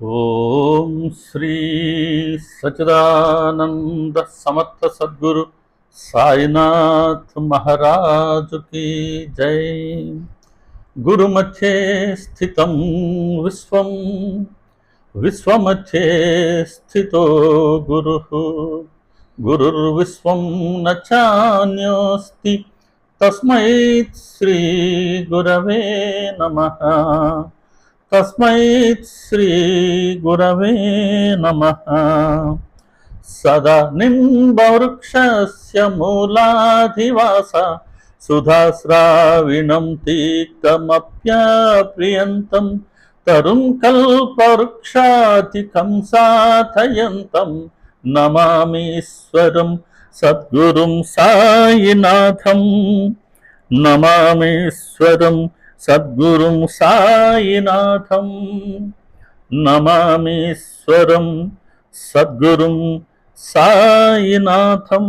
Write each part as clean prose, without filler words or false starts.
ఓం శ్రీ సచిదానంద సమర్థ సద్గురు సాయినాథ్ మహారాజుకి జై. గురుమధ్యే స్థితం విశ్వం, విశ్వమధ్యే స్థితో గురుః, గురుర్విశ్వం న చాన్యోస్తి తస్మై శ్రీ గురవే నమః. తస్మై శ్రీ గురవే నమః. సదా నింబవృక్షస్య మూలాధివాస సుధాస్రావిణం తీక్తమప్యప్రియంతం తరుం కల్పవృక్షాతికం సాధయంతం నమామీశ్వరం సద్గురుం సాయినాథం. నమామీశ్వరం సద్గురుం సాయినాథం. నమామీశ్వరం సద్గురుం సాయినాథం.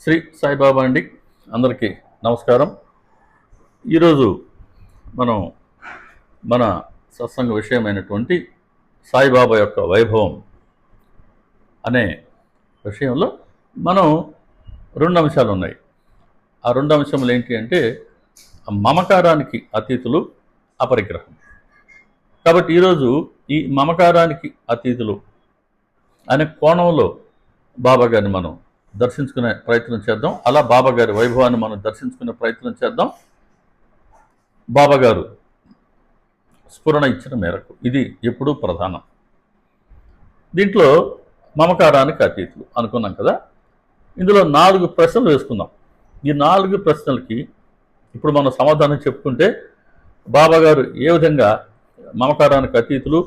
శ్రీ సాయిబాబా అండి, అందరికీ నమస్కారం. ఈరోజు మనం మన సత్సంగ విషయమైనటువంటి సాయిబాబా యొక్క వైభవం అనే విషయంలో మనం రెండు అంశాలు ఉన్నాయి. ఆ రెండు అంశములు ఏంటి అంటే మమకారానికి అతీతులు, అపరిగ్రహం. కాబట్టి ఈరోజు ఈ మమకారానికి అతీతులు అనే కోణంలో బాబా గారిని మనం దర్శించుకునే ప్రయత్నం చేద్దాం. అలా బాబా గారి వైభవాన్ని మనం దర్శించుకునే ప్రయత్నం చేద్దాం. బాబా గారు స్ఫురణ ఇచ్చిన మేరకు ఇది ఎప్పుడూ ప్రధానం. దీంట్లో మమకారానికి అతీతులు అనుకున్నాం కదా. ఇందులో 4 ప్రశ్నలు వేసుకుందాం. ఈ 4 ప్రశ్నలకి ఇప్పుడు మనం సమాధానం చెప్పుకుంటే బాబా గారు ఏ విధంగా మమకారానికి అతీతులు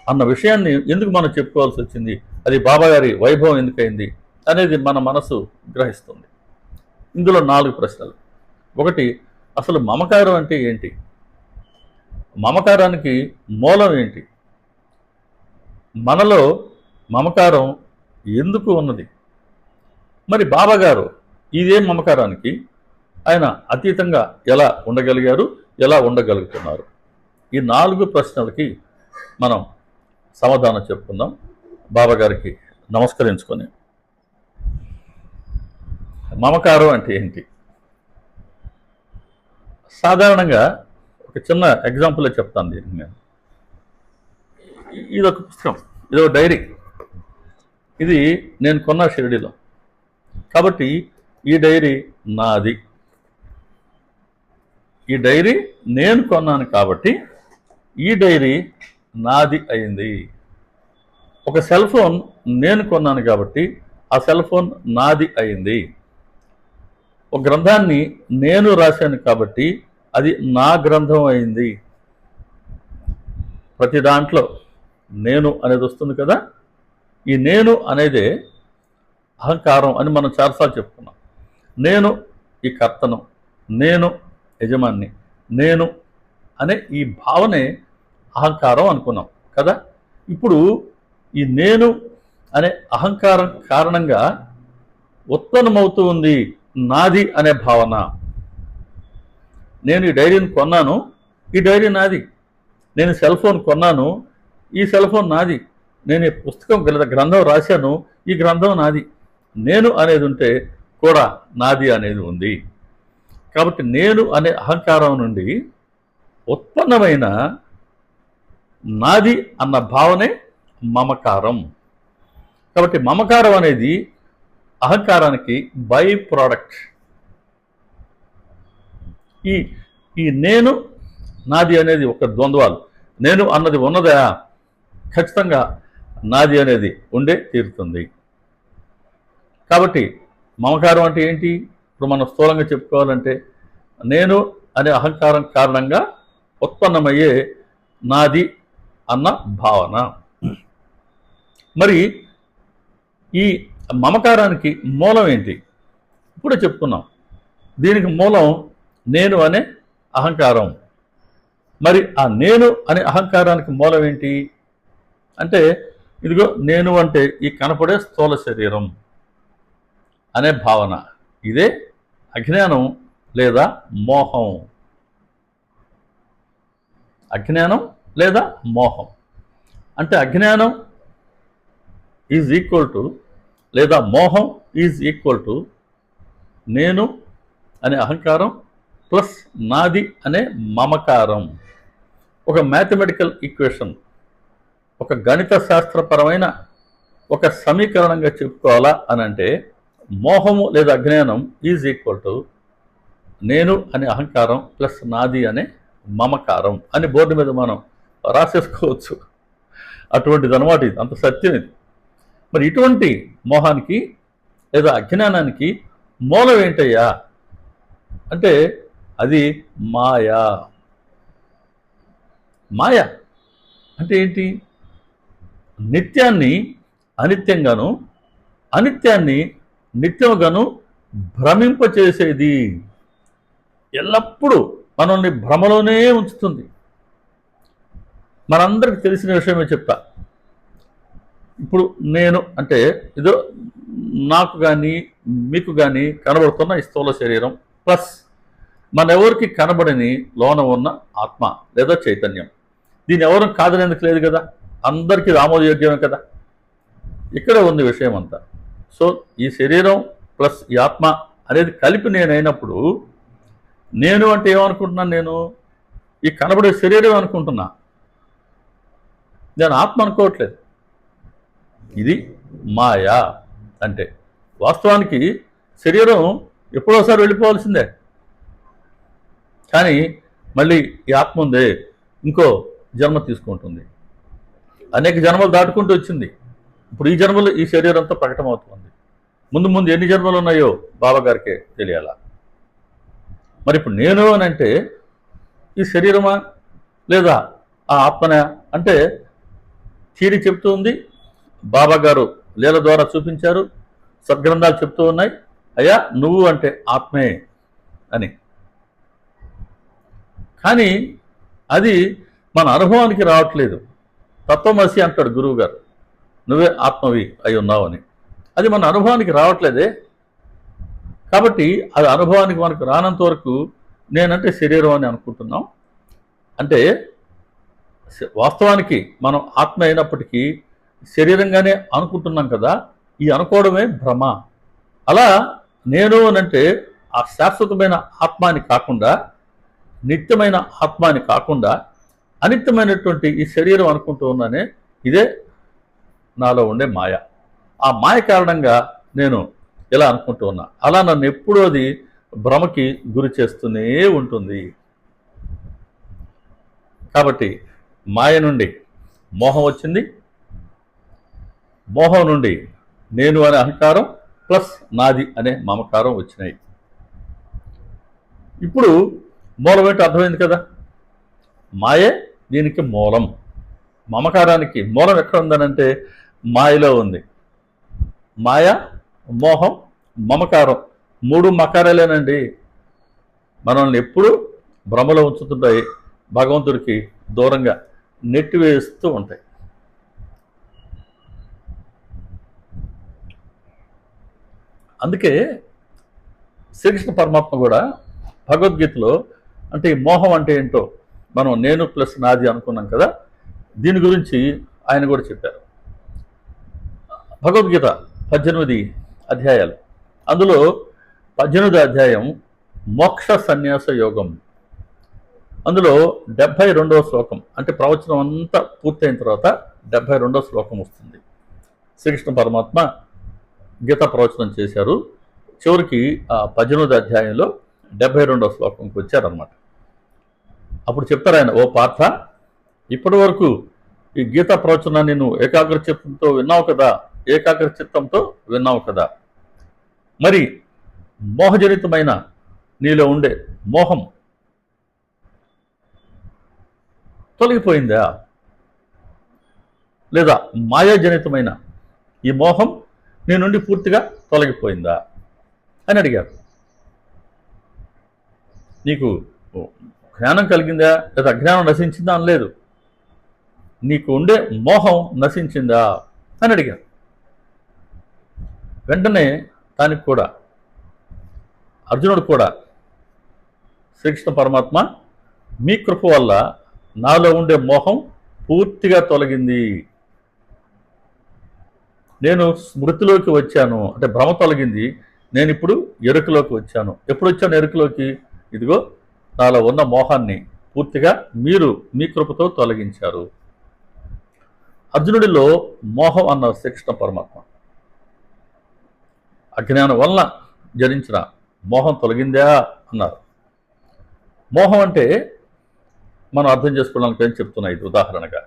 అన్న విషయాన్ని ఎందుకు మనం చెప్పుకోవాల్సి వచ్చింది, అది బాబా గారి వైభవం ఎందుకైంది అనేది మన మనసు గ్రహిస్తుంది. ఇందులో 4 ప్రశ్నలు. ఒకటి, అసలు మమకారం అంటే ఏంటి? మమకారానికి మూలం ఏంటి? మనలో మమకారం ఎందుకు ఉన్నది? మరి బాబా గారు ఇదే మమకారానికి ఆయన అతీతంగా ఎలా ఉండగలిగారు, ఎలా ఉండగలుగుతున్నారు? ఈ 4 ప్రశ్నలకి మనం సమాధానం చెప్పుకుందాం బాబా గారికి నమస్కరించుకొని. మమకారం అంటే ఏంటి? సాధారణంగా ఒక చిన్న ఎగ్జాంపుల్ చెప్తాను దీనికి నేను. ఇదొక పుస్తకం, ఇదొక డైరీ. ఇది నేను కొన్న షిరిడీలో. కాబట్టి ఈ డైరీ నాది. ఈ డైరీ నేను కొన్నాను కాబట్టి ఈ డైరీ నాది అయింది. ఒక సెల్ ఫోన్ నేను కొన్నాను కాబట్టి ఆ సెల్ ఫోన్ నాది అయింది. ఒక గ్రంథాన్ని నేను రాశాను కాబట్టి అది నా గ్రంథం అయింది. ప్రతి దాంట్లో నేను అనేది వస్తుంది కదా. ఈ నేను అనేదే అహంకారం అని మనం చాలాసార్లు చెప్పుకున్నాం. నేను ఈ కర్తను, నేను యజమాన్ని, నేను అనే ఈ భావనే అహంకారం అనుకున్నాం కదా. ఇప్పుడు ఈ నేను అనే అహంకారం కారణంగా ఉత్పన్నమవుతూ ఉంది నాది అనే భావన. నేను ఈ డైరీని కొన్నాను, ఈ డైరీ నాది. నేను సెల్ ఫోన్ కొన్నాను, ఈ సెల్ ఫోన్ నాది. నేను ఈ పుస్తకం గ్రంథం రాశాను, ఈ గ్రంథం నాది. నేను అనేది ఉంటే కూడా నాది అనేది ఉంది. కాబట్టి నేను అనే అహంకారం నుండి ఉత్పన్నమైన నాది అన్న భావనే మమకారం. కాబట్టి మమకారం అనేది అహంకారానికి బై ప్రోడక్ట్. ఈ నేను నాది అనేది ఒక ద్వంద్వాలు. నేను అన్నది ఉన్నదా? ఖచ్చితంగా నాది అనేది ఉండే తీరుతుంది. కాబట్టి మమకారం అంటే ఏంటి? ఇప్పుడు మనం స్థూలంగా చెప్పుకోవాలంటే నేను అనే అహంకారం కారణంగా ఉత్పన్నమయ్యే నాది అన్న భావన. మరి ఈ మమకారానికి మూలం ఏంటి? ఇప్పుడే చెప్పుకున్నాం. దీనికి మూలం నేను అనే అహంకారం. మరి ఆ నేను అనే అహంకారానికి మూలం ఏంటి అంటే, ఇదిగో నేను అంటే ఈ కనపడే స్థూల శరీరం అనే భావన. ఇదే అజ్ఞానం లేదా మోహం. అజ్ఞానం లేదా మోహం. అంటే అజ్ఞానం ఈజ్ ఈక్వల్ టు లేదా మోహం ఈజ్ ఈక్వల్ టు నేను అనే అహంకారం ప్లస్ నాది అనే మమకారం. ఒక మ్యాథమెటికల్ ఈక్వేషన్, ఒక గణిత శాస్త్రపరమైన ఒక సమీకరణంగా చెప్పుకోవాలా అని అంటే మోహము లేదా అజ్ఞానం ఈజ్ ఈక్వల్ టు నేను అనే అహంకారం ప్లస్ నాది అనే మమకారం అని బోర్డు మీద మనం రాసేసుకోవచ్చు. అటువంటిది అనమాట, ఇది అంత సత్యం ఇది. మరి ఇటువంటి మోహానికి లేదా అజ్ఞానానికి మూలం ఏంటయ్యా అంటే అది మాయా. మాయ అంటే ఏంటి? నిత్యాన్ని అనిత్యంగాను, అనిత్యాన్ని నిత్యముగాను భ్రమింపచేసేది. ఎల్లప్పుడూ మనల్ని భ్రమలోనే ఉంచుతుంది. మనందరికి తెలిసిన విషయమే చెప్తా. ఇప్పుడు నేను అంటే ఏదో నాకు కానీ మీకు కానీ కనబడుతున్న ఈ స్థూల శరీరం ప్లస్ మన ఎవరికి కనబడని లోన ఉన్న ఆత్మ లేదా చైతన్యం. దీని ఎవరు కాదనేందుకు లేదు కదా, అందరికీ ఆమోదయోగ్యమే కదా. ఇక్కడే ఉంది విషయం అంతా. సో ఈ శరీరం ప్లస్ ఈ ఆత్మ అనేది కలిపి నేనైనప్పుడు నేను అంటే ఏమనుకుంటున్నాను? నేను ఈ కనబడే శరీరం అనుకుంటున్నా, నేను ఆత్మ అనుకోవట్లేదు. ఇది మాయా అంటే. వాస్తవానికి శరీరం ఎప్పుడోసారి వెళ్ళిపోవాల్సిందే, కానీ మళ్ళీ ఈ ఆత్మ ఉందే ఇంకో జన్మ తీసుకుంటుంది. అనేక జన్మలు దాటుకుంటూ వచ్చింది. ఇప్పుడు ఈ జన్మలు ఈ శరీరంతో ప్రకటమవుతుంది. ముందు ముందు ఎన్ని జన్మలు ఉన్నాయో బాబాగారికే తెలియాలా. మరి ఇప్పుడు నేను అని అంటే ఈ శరీరమా లేదా ఆ ఆత్మనా అంటే థియరీ చెప్తూ ఉంది, బాబా గారు లీల ద్వారా చూపించారు, సద్గ్రంథాలు చెప్తూ ఉన్నాయి, అయ్యా నువ్వు అంటే ఆత్మే అని. కానీ అది మన అనుభవానికి రావట్లేదు. తత్వమసి అంటాడు గురువు గారు, నువ్వే ఆత్మవి అయి ఉన్నావు అని. అది మన అనుభవానికి రావట్లేదే. కాబట్టి అది అనుభవానికి మనకు రానంత వరకు నేనంటే శరీరం అని అనుకుంటున్నాం. అంటే వాస్తవానికి మనం ఆత్మ అయినప్పటికీ శరీరంగానే అనుకుంటున్నాం కదా. ఈ అనుకోవడమే భ్రమ. అలా నేను అనంటే ఆ శాశ్వతమైన ఆత్మాని కాకుండా, నిత్యమైన ఆత్మాని కాకుండా అనిత్యమైనటువంటి ఈ శరీరం అనుకుంటూ ఉన్నానే, ఇదే నాలో ఉండే మాయ. ఆ మాయ కారణంగా నేను ఇలా అనుకుంటూ ఉన్నా. అలా నన్ను ఎప్పుడూ అది భ్రమకి గురి చేస్తూనే ఉంటుంది. కాబట్టి మాయ నుండి మోహం వచ్చింది, మోహం నుండి నేను అనే అహంకారం ప్లస్ నాది అనే మమకారం వచ్చినాయి. ఇప్పుడు మూలం ఏంటో అర్థమైంది కదా. మాయే దీనికి మూలం. మమకారానికి మూలం ఎక్కడ ఉందనంటే మాయలో ఉంది. మాయ, మోహం, మమకారం మూడు మకారాలేనండి. మనల్ని ఎప్పుడూ భ్రమలో ఉంచుతుంటాయి, భగవంతుడికి దూరంగా నెట్టివేస్తూ ఉంటాయి. అందుకే శ్రీకృష్ణ పరమాత్మ కూడా భగవద్గీతలో అంటే ఈ మోహం అంటే ఏంటో మనం నేను ప్లస్ నాది అనుకున్నాం కదా, దీని గురించి ఆయన కూడా చెప్పారు. భగవద్గీత 18 అధ్యాయాలు, అందులో 18వ అధ్యాయం మోక్ష సన్యాస యోగం. అందులో 72వ శ్లోకం అంటే ప్రవచనం అంతా పూర్తయిన తర్వాత 72వ శ్లోకం వస్తుంది. శ్రీకృష్ణ పరమాత్మ గీతా ప్రవచనం చేశారు. చివరికి ఆ 18వ అధ్యాయంలో 72వ శ్లోకంకి వచ్చారనమాట. అప్పుడు చెప్తారు ఆయన, ఓ పార్థ, ఇప్పటి వరకు ఈ గీతా ప్రవచనాన్ని నువ్వు ఏకాగ్ర చిత్తంతో విన్నావు కదా, మరి మోహజనితమైన నీలో ఉండే మోహం తొలగిపోయిందా? లేదా మాయాజనితమైన ఈ మోహం నీ నుండి పూర్తిగా తొలగిపోయిందా అని అడిగారు. నీకు జ్ఞానం కలిగిందా లేదా అజ్ఞానం నశించిందా అని లేదు, నీకు ఉండే మోహం నశించిందా అని అడిగారు. వెంటనే దానికి కూడా అర్జునుడు కూడా శ్రీకృష్ణ పరమాత్మ మీ కృప వల్ల నాలో ఉండే మోహం పూర్తిగా తొలగింది. నేను స్మృతిలోకి వచ్చాను, అంటే భ్రమ తొలగింది. నేను ఇప్పుడు ఎరుకలోకి వచ్చాను. ఎప్పుడు వచ్చాను ఎరుకలోకి? ఇదిగో నాలో ఉన్న మోహాన్ని పూర్తిగా మీరు మీ కృపతో తొలగించారు. అర్జునుడిలో మోహం అన్నారు శ్రీకృష్ణ పరమాత్మ. అజ్ఞానం వలన జరించిన మోహం తొలగిందా అన్నారు. మోహం అంటే మనం అర్థం చేసుకోవడానికి ఏం చెప్తున్నా ఇది ఉదాహరణగా.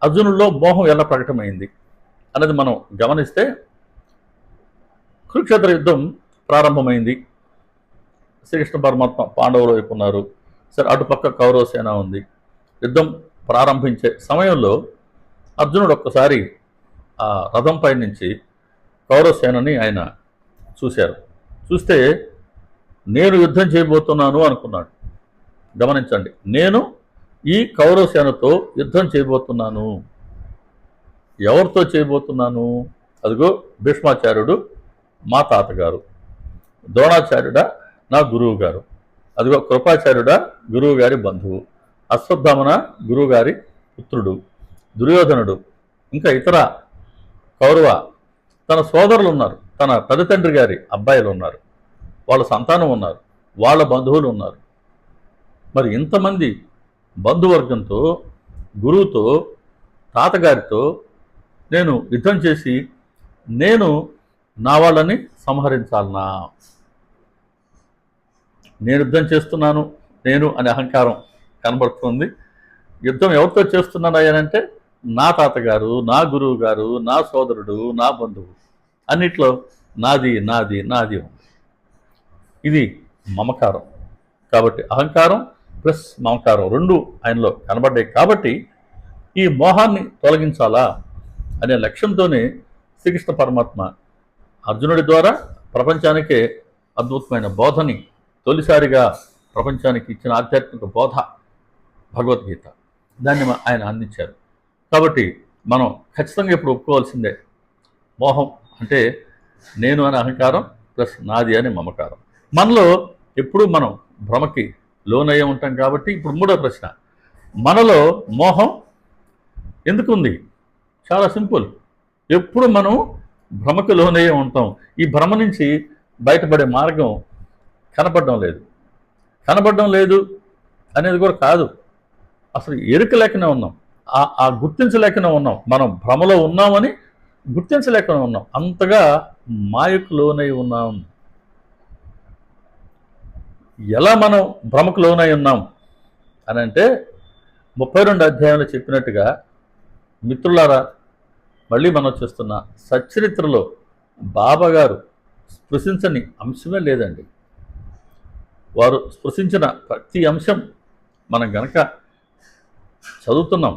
అర్జునుడిలో మోహం ఎలా ప్రకటమైంది అనేది మనం గమనిస్తే, కురుక్షేత్ర యుద్ధం ప్రారంభమైంది. శ్రీకృష్ణ పరమాత్మ పాండవుల వైపు ఉన్నారు. సరే, అటుపక్క కౌరవ సేన ఉంది. యుద్ధం ప్రారంభించే సమయంలో అర్జునుడు ఒక్కసారి ఆ రథంపై నుంచి కౌరవ సేనని ఆయన చూశారు. చూస్తే నేను యుద్ధం చేయబోతున్నాను అనుకున్నాడు. గమనించండి, నేను ఈ కౌరవ సేనతో యుద్ధం చేయబోతున్నాను. ఎవరితో చేయబోతున్నాను? అదిగో భీష్మాచార్యుడు మా తాతగారు, ద్రోణాచార్యుడా నా గురువు గారు, అదిగో కృపాచార్యుడా గురువు గారి బంధువు, అశ్వత్థామన గురువు గారి పుత్రుడు, దుర్యోధనుడు, ఇంకా ఇతర కౌరవ తన సోదరులు ఉన్నారు, తన పెద్ద తండ్రి గారి అబ్బాయిలు ఉన్నారు, వాళ్ళ సంతానం ఉన్నారు, వాళ్ళ బంధువులు ఉన్నారు. మరి ఇంతమంది బంధువర్గంతో, గురువుతో, తాతగారితో నేను యుద్ధం చేసి నేను నా వాళ్ళని సంహరించాలనా? నేను యుద్ధం చేస్తున్నాను నేను అనే అహంకారం కనబడుతుంది. యుద్ధం ఎవరితో చేస్తున్నాను అయ్యానంటే నా తాతగారు, నా గురువు గారు, నా సోదరుడు, నా బంధువు, అన్నిట్లో నాది నాది నాది ఉంది. ఇది మమకారం. కాబట్టి అహంకారం ప్లస్ మమకారం రెండు ఆయనలో కనబడ్డాయి. కాబట్టి ఈ మోహాన్ని తొలగించాలా అనే లక్ష్యంతోనే శ్రీకృష్ణ పరమాత్మ అర్జునుడి ద్వారా ప్రపంచానికే అద్భుతమైన బోధని తొలిసారిగా ప్రపంచానికి ఇచ్చిన ఆధ్యాత్మిక బోధ భగవద్గీత, దాన్ని ఆయన అందించారు. కాబట్టి మనం ఖచ్చితంగా ఇప్పుడు ఒప్పుకోవాల్సిందే, మోహం అంటే నేను అనే అహంకారం ప్లస్ నాది అనే మమకారం. మనలో ఎప్పుడు మనం భ్రమకి లోనయ్యే ఉంటాం. కాబట్టి ఇప్పుడు మూడో ప్రశ్న, మనలో మోహం ఎందుకు ఉంది? చాలా సింపుల్, ఎప్పుడు మనం భ్రమకు లోనయ్యే ఉంటాం. ఈ భ్రమ నుంచి బయటపడే మార్గం కనపడడం లేదు అనేది కూడా కాదు, అసలు ఎరుక లేకనే ఉన్నాం, ఆ గుర్తించలేకనే ఉన్నాం. మనం భ్రమలో ఉన్నామని గుర్తించలేకనే ఉన్నాం, అంతగా మాయకు లోనై ఉన్నాం. ఎలా మనం భ్రమకు లోనై ఉన్నాం అని అంటే 32 అధ్యాయంలో చెప్పినట్టుగా, మిత్రులారా మళ్ళీ మనం చూస్తున్న సచ్చరిత్రలో బాబాగారు స్పృశించని అంశమే లేదండి. వారు స్పృశించిన ప్రతి అంశం మనం గనక చదువుతున్నాం,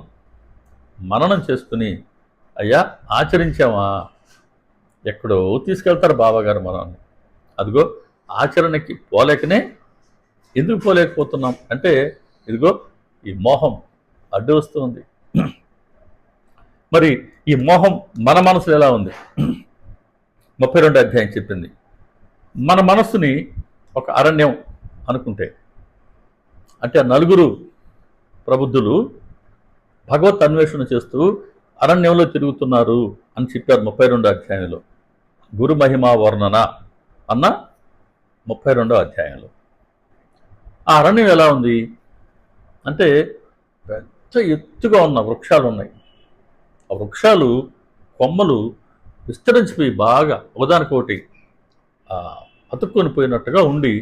మననం చేసుకుని అయ్యా ఆచరించామా, ఎక్కడో తీసుకెళ్తారు బాబాగారు మనల్ని. అదిగో ఆచరణకి పోలేకనే, ఎందుకు పోలేకపోతున్నాం అంటే ఇదిగో ఈ మోహం అడ్డు వస్తుంది. మరి ఈ మోహం మన మనసులో ఎలా ఉంది? 32 అధ్యాయం చెప్పింది. మన మనస్సుని ఒక అరణ్యం అనుకుంటే, అంటే ఆ నలుగురు ప్రబుద్ధులు భగవత్ అన్వేషణ చేస్తూ అరణ్యంలో తిరుగుతున్నారు అని చెప్పారు 32 అధ్యాయంలో. గురు మహిమా వర్ణన అన్న 32 అధ్యాయంలో. ఆ అరణ్యం ఎలా ఉంది అంటే పెద్ద ఎత్తుగా ఉన్న వృక్షాలు ఉన్నాయి. ఆ వృక్షాలు కొమ్మలు విస్తరించిపోయి బాగా ఒకదానికొకటి అతుక్కొని పోయినట్టుగా ఉండి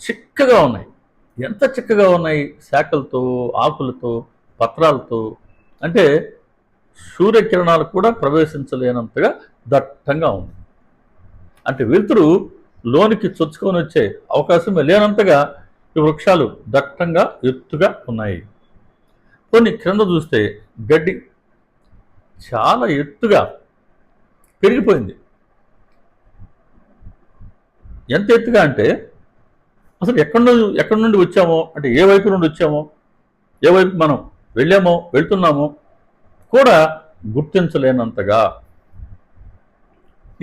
చిక్కగా ఉన్నాయి. ఎంత చిక్కగా ఉన్నాయి? శాఖలతో, ఆకులతో, పత్రాలతో, అంటే సూర్యకిరణాలు కూడా ప్రవేశించలేనంతగా దట్టంగా ఉంది. అంటే వెలుతురు లోనికి చొచ్చుకొని వచ్చే అవకాశం లేనంతగా ఈ వృక్షాలు దట్టంగా ఎత్తుగా ఉన్నాయి. కొన్ని క్రింద చూస్తే గడ్డి చాలా ఎత్తుగా పెరిగిపోయింది. ఎంత ఎత్తుగా అంటే అసలు ఎక్కడి నుండి వచ్చామో, అంటే ఏ వైపు నుండి వచ్చామో, ఏ వైపు మనం వెళ్తున్నామో కూడా గుర్తించలేనంతగా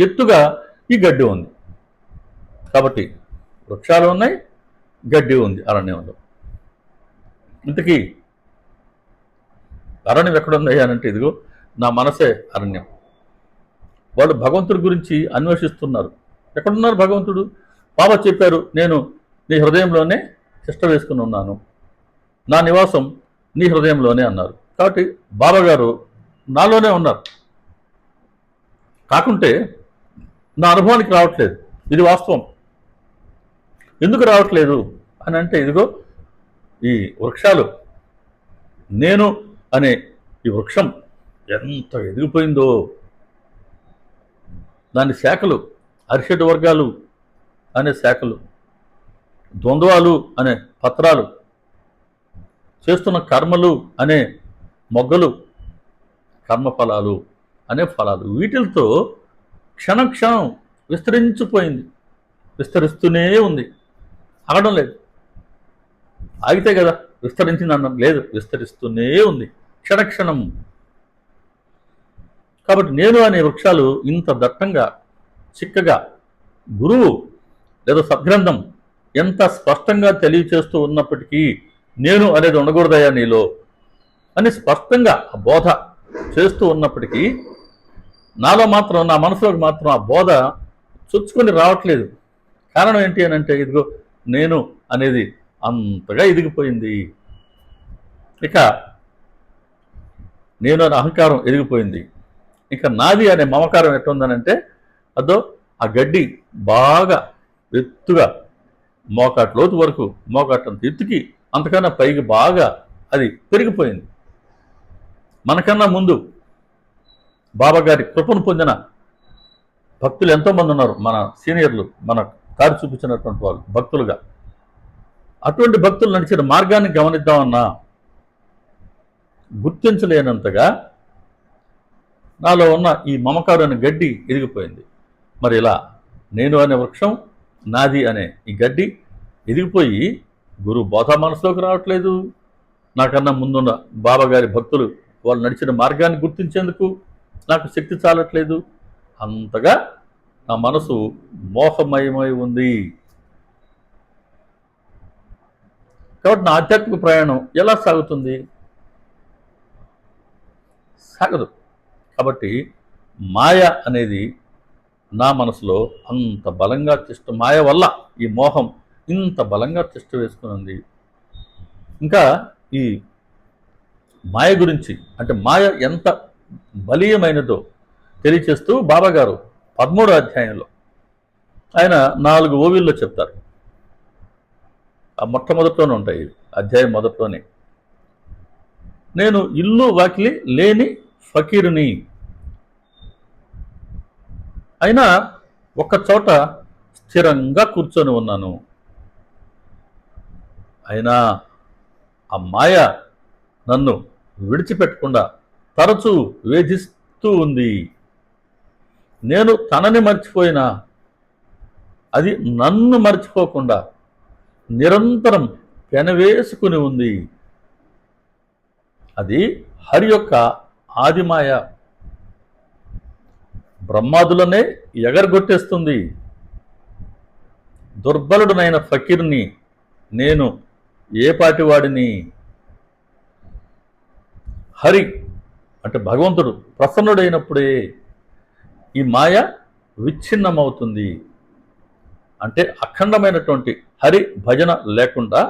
ఎత్తుగా ఈ గడ్డి ఉంది. కాబట్టి వృక్షాలు ఉన్నాయి, గడ్డి ఉంది అరణ్యంలో. ఇంతకీ అరణ్యం ఎక్కడుంది అని అంటే ఇదిగో నా మనసే అరణ్యం. వాళ్ళు భగవంతుడి గురించి అన్వేషిస్తున్నారు. ఎక్కడున్నారు భగవంతుడు? బాబా చెప్పారు, నేను నీ హృదయంలోనే తిష్ట వేసుకుని ఉన్నాను, నా నివాసం నీ హృదయంలోనే అన్నారు. కాబట్టి బాబా గారు నాలోనే ఉన్నారు. కాకుంటే నా అనుభవానికి రావట్లేదు. ఇది వాస్తవం. ఎందుకు రావట్లేదు అని అంటే ఇదిగో ఈ వృక్షాలు, నేను అనే ఈ వృక్షం ఎంత ఎదిగిపోయిందో, దాని శాఖలు, అరిషడ్ వర్గాలు అనే శాఖలు, ద్వంద్వాలు అనే పత్రాలు, చేస్తున్న కర్మలు అనే మొగ్గలు, కర్మఫలాలు అనే ఫలాలు, వీటితో క్షణం క్షణం విస్తరించిపోయింది. విస్తరిస్తూనే ఉంది, ఆగడం లేదు. ఆగితే కదా విస్తరించింది అన్నం లేదు, విస్తరిస్తూనే ఉంది క్షణక్షణం. కాబట్టి నేను అనే వృక్షాలు ఇంత దట్టంగా చిక్కగా గురువు లేదా సద్గ్రంథం ఎంత స్పష్టంగా తెలియచేస్తూ ఉన్నప్పటికీ నేను అనేది ఉండకూడదయా నీలో అని స్పష్టంగా ఆ బోధ చేస్తూ ఉన్నప్పటికీ నాలో మాత్రం, నా మనసులోకి మాత్రం ఆ బోధ చొచ్చుకొని రావట్లేదు. కారణం ఏంటి అని అంటే ఇదిగో నేను అనేది అంతగా ఎదిగిపోయింది. ఇక నేను అనే అహంకారం ఎదిగిపోయింది. ఇక నాది అనే మమకారం ఎట్లుందనంటే అదో ఆ గడ్డి బాగా ఎత్తుగా మోకాట్ లోతు వరకు, మోకాటంత ఎత్తుకి అంతకన్నా పైకి బాగా అది పెరిగిపోయింది. మనకన్నా ముందు బాబా గారి కృపను పొందిన భక్తులు ఎంతోమంది ఉన్నారు, మన సీనియర్లు, మన దారి చూపించినటువంటి వాళ్ళు భక్తులుగా. అటువంటి భక్తులు నడిచిన మార్గాన్ని గమనిద్దామన్నా గుర్తించలేనంతగా నాలో ఉన్న ఈ మమకారు అనే గడ్డి ఎదిగిపోయింది. మరి ఇలా నేను అనే వృక్షం, నాది అనే ఈ గడ్డి ఎదిగిపోయి గురు బోధ మనసులోకి రావట్లేదు. నాకన్నా ముందున్న బాబా గారి భక్తులు వాళ్ళు నడిచిన మార్గాన్ని గుర్తించేందుకు నాకు శక్తి చాలట్లేదు. అంతగా నా మనసు మోహమయమై ఉంది. కాబట్టి నా ఆధ్యాత్మిక ప్రయాణం ఎలా సాగుతుంది? సాగదు. కాబట్టి మాయ అనేది నా మనసులో అంత బలంగా మాయ వల్ల ఈ మోహం ఇంత బలంగా తిష్ట వేసుకుని ఉంది. ఇంకా ఈ మాయ గురించి అంటే మాయ ఎంత బలీయమైనదో తెలియచేస్తూ బాబాగారు 13వ అధ్యాయంలో ఆయన 4 ఓవిల్లో చెప్తారు. ఆ మొట్టమొదటిలోనే ఉంటాయి ఇవి, అధ్యాయం మొదట్లోనే. నేను ఇల్లు వాకిలి లేని ఫకీరుని, అయినా ఒక్క చోట స్థిరంగా కూర్చొని ఉన్నాను. అయినా ఆ మాయ నన్ను విడిచిపెట్టకుండా తరచూ వేధిస్తూ ఉంది. నేను తనని మర్చిపోయినా అది నన్ను మర్చిపోకుండా నిరంతరం పెనవేసుకుని ఉంది. అది హరి యొక్క ఆదిమాయ. బ్రహ్మాదులనే ఎగరగొట్టేస్తుంది. దుర్బలుడునైన ఫకీర్ని నేను ఏ పాటివాడిని? హరి అంటే భగవంతుడు ప్రసన్నుడైనప్పుడే ఈ మాయ విచ్ఛిన్నమవుతుంది. అంటే అఖండమైనటువంటి హరి భజన లేకుండా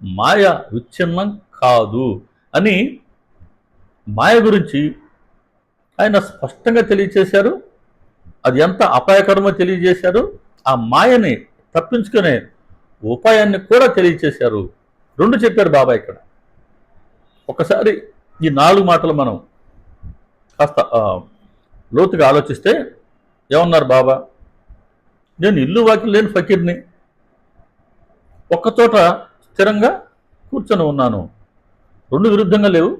మాయ విచ్ఛిన్నం కాదు అని మాయ గురించి ఆయన స్పష్టంగా తెలియచేశారు. అది ఎంత అపాయకరమో తెలియజేశారు. ఆ మాయని తప్పించుకునే ఉపాయాన్ని కూడా తెలియచేశారు. 2 చెప్పారు బాబా ఇక్కడ. ఒకసారి ఈ 4 మాటలు మనం కాస్త లోతుగా ఆలోచిస్తే ఏమన్నారు బాబా? నేను ఇల్లు వాకిలి లేని ఫకీర్ని, ఒక్కచోట స్థిరంగా కూర్చొని ఉన్నాను. 2 విరుద్ధంగా లేవు.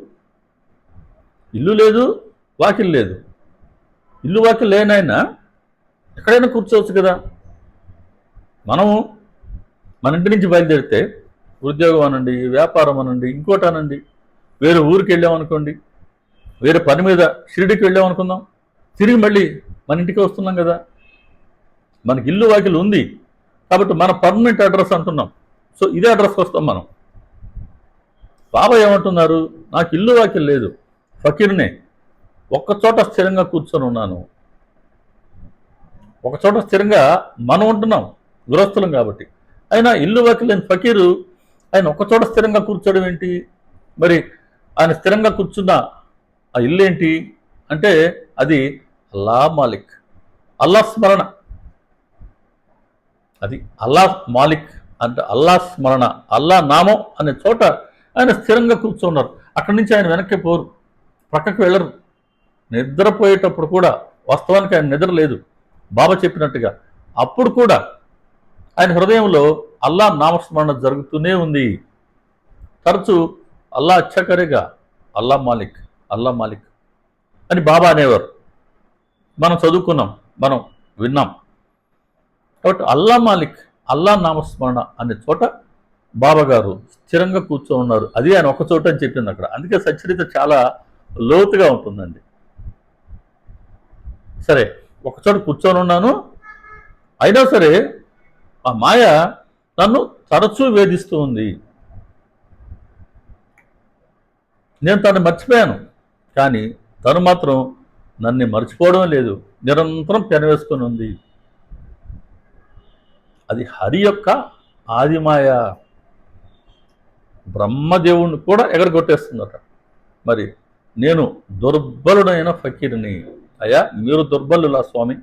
ఇల్లు లేదు, వాకిలి లేదు. ఇల్లు వాకిలి లేనైనా ఎక్కడైనా కూర్చోవచ్చు కదా. మనము మన ఇంటి నుంచి బయలుదేరితే ఉద్యోగం అనండి, వ్యాపారం అనండి, ఇంకోటి అనండి, వేరే ఊరికి వెళ్ళామనుకోండి, వేరే పని మీద షిరిడికి వెళ్ళామనుకుందాం, తిరిగి మళ్ళీ మన ఇంటికి వస్తున్నాం కదా. మనకి ఇల్లు వాకిలు ఉంది కాబట్టి మన పర్మనెంట్ అడ్రస్ అంటున్నాం. సో ఇదే అడ్రస్కి వస్తాం మనం. బాబా ఏమంటున్నారు, నాకు ఇల్లు వాకిల్ లేదు, ఫకీర్నే, ఒక్కచోట స్థిరంగా కూర్చొని ఉన్నాను. ఒకచోట స్థిరంగా మనం ఉంటున్నాం, గృహస్థులం కాబట్టి. అయినా ఇల్లు వాకిల్ లేని ఫకీరు ఆయన ఒక్కచోట స్థిరంగా కూర్చోవడం ఏంటి? మరి ఆయన స్థిరంగా కూర్చున్న ఆ ఇల్లు ఏంటి అంటే అది అల్లా మాలిక్, అల్లా స్మరణ. అది అల్లా మాలిక్ అంటే అల్లా స్మరణ, అల్లా నామం అనే చోట ఆయన స్థిరంగా కూర్చున్నారు. అక్కడి నుంచి ఆయన వెనక్కి పోరు, పక్కకు వెళ్ళరు. నిద్రపోయేటప్పుడు కూడా వాస్తవానికి ఆయన నిద్ర లేదు, బాబా చెప్పినట్టుగా. అప్పుడు కూడా ఆయన హృదయంలో అల్లా నామస్మరణ జరుగుతూనే ఉంది. తరచూ అల్లా అచ్చకరేగా, అల్లా మాలిక్, అల్లా మాలిక్ అని బాబా అనేవారు. మనం చదువుకున్నాం, మనం విన్నాం. కాబట్టి అల్లా మాలిక్, అల్లా నామస్మరణ అనే చోట బాబా గారు స్థిరంగా కూర్చొని ఉన్నారు. అది ఆయన ఒక చోట అని చెప్పింది అక్కడ. అందుకే సచ్చరిత చాలా లోతుగా ఉంటుందండి. సరే, ఒకచోట కూర్చొని ఉన్నాను, అయినా సరే ఆ మాయ నన్ను తరచూ వేధిస్తూ ఉంది. నేను తను మర్చిపోయాను, కానీ తను మాత్రం నన్ను మర్చిపోవడం లేదు, నిరంతరం పెనవేసుకొని ఉంది. అది హరి యొక్క ఆదిమాయ. బ్రహ్మదేవుణ్ణి కూడా ఎగరగొట్టేస్తుందట. మరి నేను దుర్బలుడైన ఫకీర్ని. అయ్యా మీరు దుర్బలులా స్వామి?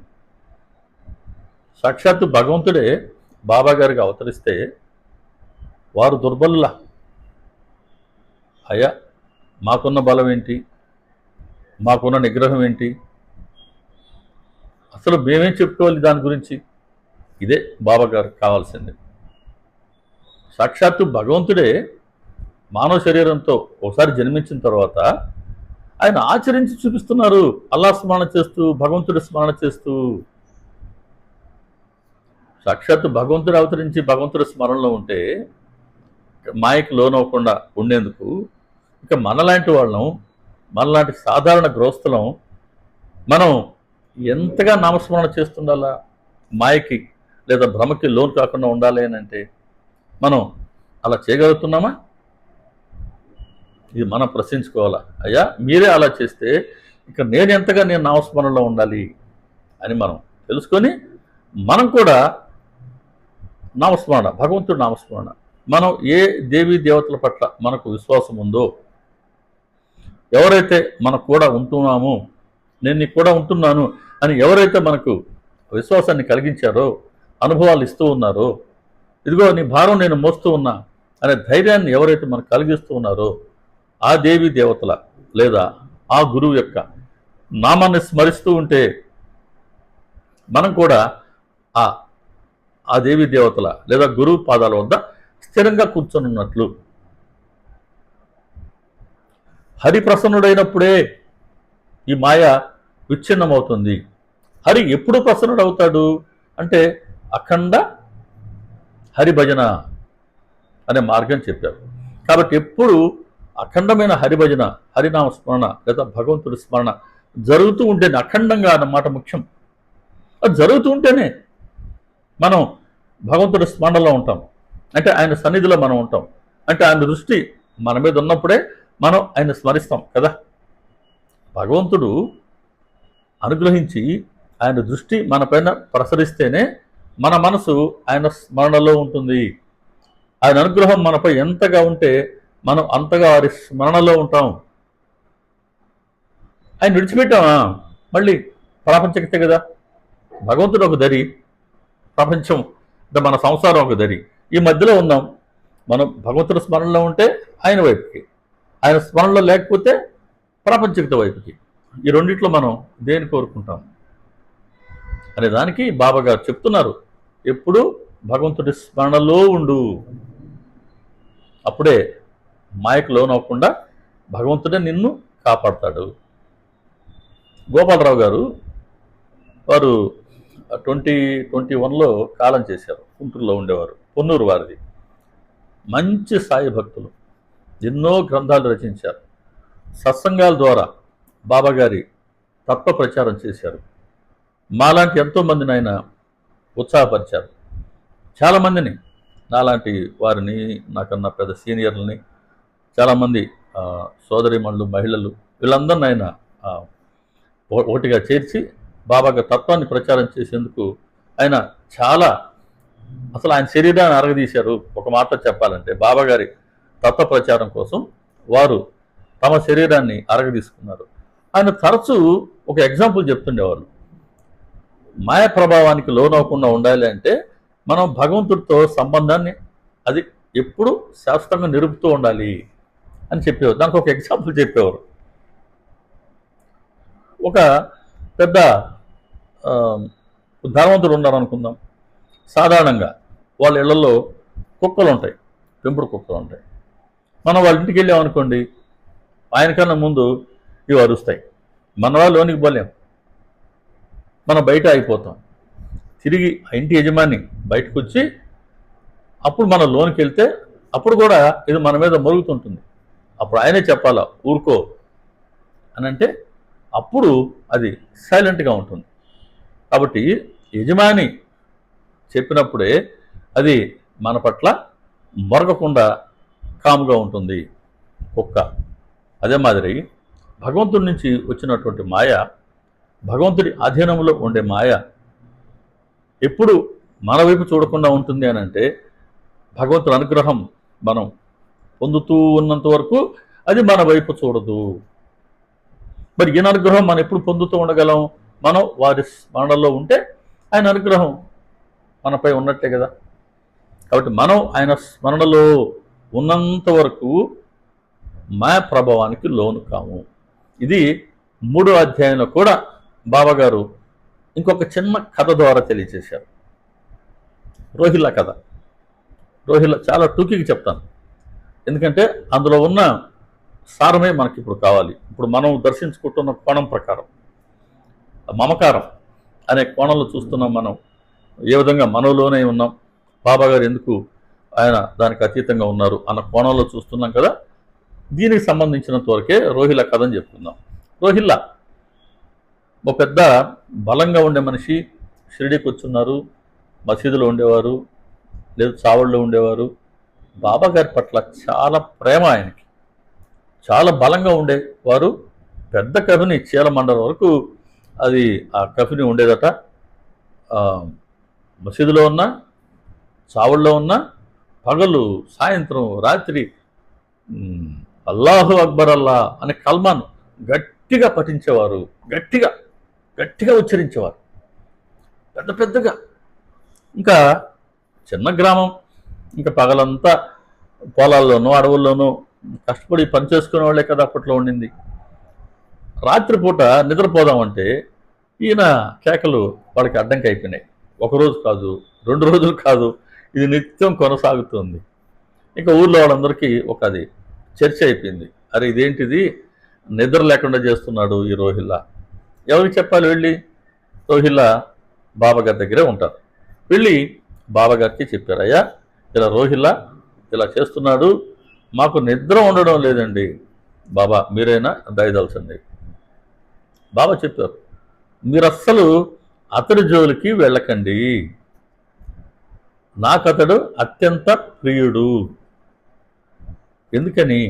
సాక్షాత్తు భగవంతుడే బాబా గారికి అవతరిస్తే వారు దుర్బలులా? అయ్యా మాకున్న బలం ఏంటి, మాకున్న నిగ్రహం ఏంటి, అసలు మేమేం చెప్పుకోవాలి దాని గురించి? ఇదే బాబా గారికి కావాల్సింది. సాక్షాత్తు భగవంతుడే మానవ శరీరంతో ఒకసారి జన్మించిన తర్వాత ఆయన ఆచరించి చూపిస్తున్నారు, అల్లా స్మరణ చేస్తూ, భగవంతుడి స్మరణ చేస్తూ. సాక్షాత్తు భగవంతుడు అవతరించి భగవంతుడి స్మరణలో ఉంటే మాయకు లోనవ్వకుండా ఉండేందుకు ఇక మనలాంటి వాళ్ళం, మనలాంటి సాధారణ గృహస్థులం మనం ఎంతగా నామస్మరణ చేస్తుండాలా? మాయకి లేదా భ్రమకి లోన్ కాకుండా ఉండాలి అని అంటే మనం అలా చేయగలుగుతున్నామా? ఇది మనం ప్రశ్నించుకోవాలా. అయ్యా మీరే అలా చేస్తే ఇక నేను నామస్మరణలో ఉండాలి అని మనం తెలుసుకొని మనం కూడా నామస్మరణ, భగవంతుడి నామస్మరణ, మనం ఏ దేవీ దేవతల పట్ల మనకు విశ్వాసం ఉందో, ఎవరైతే మనకు కూడా ఉంటున్నామో, నేను నీకు కూడా ఉంటున్నాను అని ఎవరైతే మనకు విశ్వాసాన్ని కలిగించారో, అనుభవాలు ఇస్తూ ఉన్నారో, ఇదిగో నీ భారం నేను మోస్తూ ఉన్నా అనే ధైర్యాన్ని ఎవరైతే మనకు కలిగిస్తూ ఉన్నారో ఆ దేవీ దేవతల లేదా ఆ గురువు యొక్క నామాన్ని స్మరిస్తూ ఉంటే మనం కూడా ఆ దేవీ దేవతల లేదా గురువు పాదాల వద్ద స్థిరంగా కూర్చొనున్నట్లు. హరి ప్రసన్నుడైనప్పుడే ఈ మాయ విచ్ఛిన్నమవుతుంది. హరి ఎప్పుడు ప్రసన్నుడవుతాడు అంటే అఖండ హరిభజన అనే మార్గం చెప్పారు. కాబట్టి ఎప్పుడు అఖండమైన హరిభజన, హరినామ స్మరణ లేదా భగవంతుడి స్మరణ జరుగుతూ ఉంటేనే, అఖండంగా అన్నమాట ముఖ్యం. అది జరుగుతూ ఉంటేనే మనం భగవంతుడి స్మరణలో ఉంటాం, అంటే ఆయన సన్నిధిలో మనం ఉంటాం, అంటే ఆయన దృష్టి మన మీద ఉన్నప్పుడే మనం ఆయన స్మరిస్తాం కదా. భగవంతుడు అనుగ్రహించి ఆయన దృష్టి మన పైన ప్రసరిస్తేనే మన మనసు ఆయన స్మరణలో ఉంటుంది. ఆయన అనుగ్రహం మనపై ఎంతగా ఉంటే మనం అంతగా వారి స్మరణలో ఉంటాం. ఆయన విడిచిపెట్టామా మళ్ళీ ప్రాపంచికతే కదా. భగవంతుడు ఒక దరి, ప్రపంచం అంటే మన సంసారం ఒక దరి, ఈ మధ్యలో ఉన్నాం. మనం భగవంతుడి స్మరణలో ఉంటే ఆయన వైపుకి, ఆయన స్మరణలో లేకపోతే ప్రాపంచికత వైపుకి. ఈ రెండిట్లో మనం దేని కోరుకుంటాం అనే దానికి బాబా గారు చెప్తున్నారు, ఎప్పుడు భగవంతుడి స్మరణలో ఉండు, అప్పుడే మాయకు లోనవ్వకుండా భగవంతుడే నిన్ను కాపాడతాడు. గోపాలరావు గారు వారు 2021లో కాలం చేశారు. గుంటూరులో ఉండేవారు, పొన్నూరు వారిది. మంచి సాయి భక్తులు, ఎన్నో గ్రంథాలు రచించారు. సత్సంగాల ద్వారా బాబా గారి తత్వ ప్రచారం చేశారు. మాలాంటి ఎంతోమందిని ఆయన ఉత్సాహపరిచారు. చాలామందిని, నాలాంటి వారిని, నాకన్నా పెద్ద సీనియర్లని చాలామంది సోదరిమణులు, మహిళలు వీళ్ళందరినీ ఆయన ఒకటిగా చేర్చి బాబాగారి తత్వాన్ని ప్రచారం చేసేందుకు ఆయన చాలా, అసలు ఆయన శరీరాన్ని అరగదీశారు. ఒక మాట చెప్పాలంటే బాబాగారి తత్వ ప్రచారం కోసం వారు తమ శరీరాన్ని అరగదీసుకున్నారు. ఆయన తరచూ ఒక ఎగ్జాంపుల్ చెప్తుండేవాళ్ళు. మాయ ప్రభావానికి లోనవ్వకుండా ఉండాలి అంటే మనం భగవంతుడితో సంబంధాన్ని అది ఎప్పుడు శాశ్వతంగా నిలుపుతూ ఉండాలి అని చెప్పేవారు. దానికి ఒక ఎగ్జాంపుల్ చెప్పేవారు. ఒక పెద్ద ధనవంతుడు ఉన్నారు అనుకుందాం. సాధారణంగా వాళ్ళ ఇళ్లలో కుక్కలు ఉంటాయి, పెంపుడు కుక్కలు ఉంటాయి. మనం వాళ్ళ ఇంటికి వెళ్ళామనుకోండి, ఆయనకన్నా ముందు ఇవి అరుస్తాయి. మన వాళ్ళు లోనికి పోలేం, మనం బయట అయిపోతాం. తిరిగి ఆ ఇంటి యజమాని బయటకు వచ్చి అప్పుడు మనం లోనికి వెళ్తే అప్పుడు కూడా ఇది మన మీద మరుగుతుంటుంది. అప్పుడు ఆయనే చెప్పాలా ఊరుకో అని అంటే అప్పుడు అది సైలెంట్గా ఉంటుంది. కాబట్టి యజమాని చెప్పినప్పుడే అది మన పట్ల మొరగకుండా కాముగా ఉంటుంది కుక్క. అదే మాదిరి భగవంతుడి నుంచి వచ్చినటువంటి మాయ, భగవంతుడి అధీనంలో ఉండే మాయ ఎప్పుడు మన వైపు చూడకుండా ఉంటుంది అని అంటే భగవంతుడి అనుగ్రహం మనం పొందుతూ ఉన్నంత వరకు అది మన వైపు చూడదు. మరి ఈయన అనుగ్రహం మనం ఎప్పుడు పొందుతూ ఉండగలం? మనం వారి స్మరణలో ఉంటే ఆయన అనుగ్రహం మనపై ఉన్నట్లే కదా. కాబట్టి మనం ఆయన స్మరణలో ఉన్నంత వరకు మాయ ప్రభావానికి లోను కాము. ఇది 3వ అధ్యాయంలో కూడా బాబాగారు ఇంకొక చిన్న కథ ద్వారా తెలియజేశారు. రోహిల్లా కథ. రోహిల్లా చాలా టూకీకి చెప్తాను, ఎందుకంటే అందులో ఉన్న సారమే మనకి ఇప్పుడు కావాలి. ఇప్పుడు మనం దర్శించుకుంటున్న కోణం ప్రకారం మమకారం అనే కోణంలో చూస్తున్నాం. మనం ఏ విధంగా మనలోనే ఉన్నాం, బాబాగారు ఎందుకు ఆయన దానికి అతీతంగా ఉన్నారు అన్న కోణంలో చూస్తున్నాం కదా. దీనికి సంబంధించినంత వరకే రోహిల్లా కథని చెప్పుకుందాం. రోహిల్లా ఒక పెద్ద బలంగా ఉండే మనిషి, షిరిడీకి వచ్చున్నారు, మసీదులో ఉండేవారు, లేదు చావళ్ళలో ఉండేవారు. బాబాగారి పట్ల చాలా ప్రేమ ఆయనకి, చాలా బలంగా ఉండేవారు. పెద్ద కవిని చీలమండలం వరకు అది ఆ కవిని ఉండేదట. మసీదులో ఉన్న, చావళ్ళలో ఉన్న, పగలు సాయంత్రం రాత్రి అల్లాహు అక్బర్ అల్లా అనే కల్మాను గట్టిగా పఠించేవారు, గట్టిగా గట్టిగా ఉచ్చరించేవారు, పెద్ద పెద్దగా. ఇంకా చిన్న గ్రామం, ఇంకా పగలంతా పొలాల్లోనూ అడవుల్లోనూ కష్టపడి పనిచేసుకునే వాళ్ళే కదా అప్పట్లో ఉండింది. రాత్రిపూట నిద్రపోదామంటే ఈయన కేకలు వాళ్ళకి అడ్డంకి అయిపోయినాయి. ఒకరోజు కాదు, 2 రోజులు కాదు, ఇది నిత్యం కొనసాగుతుంది. ఇంకా ఊర్లో వాళ్ళందరికీ ఒక అది చర్చ అయిపోయింది. అరే ఇదేంటిది, నిద్ర లేకుండా చేస్తున్నాడు ఈ రోహిల్లా. ఎవరికి చెప్పాలి? వెళ్ళి రోహిల్లా బాబాగారి దగ్గరే ఉంటారు. వెళ్ళి బాబాగారికి చెప్పారు, అయ్యా ఇలా రోహిల్లా ఇలా చేస్తున్నాడు, మాకు నిద్ర ఉండడం లేదండి, బాబా మీరైనా దయదలచండి. బాబా చెప్పారు, మీరు అస్సలు అతడి జోలికి వెళ్ళకండి, నాకతడు అత్యంత ప్రియుడు. ఎందుకని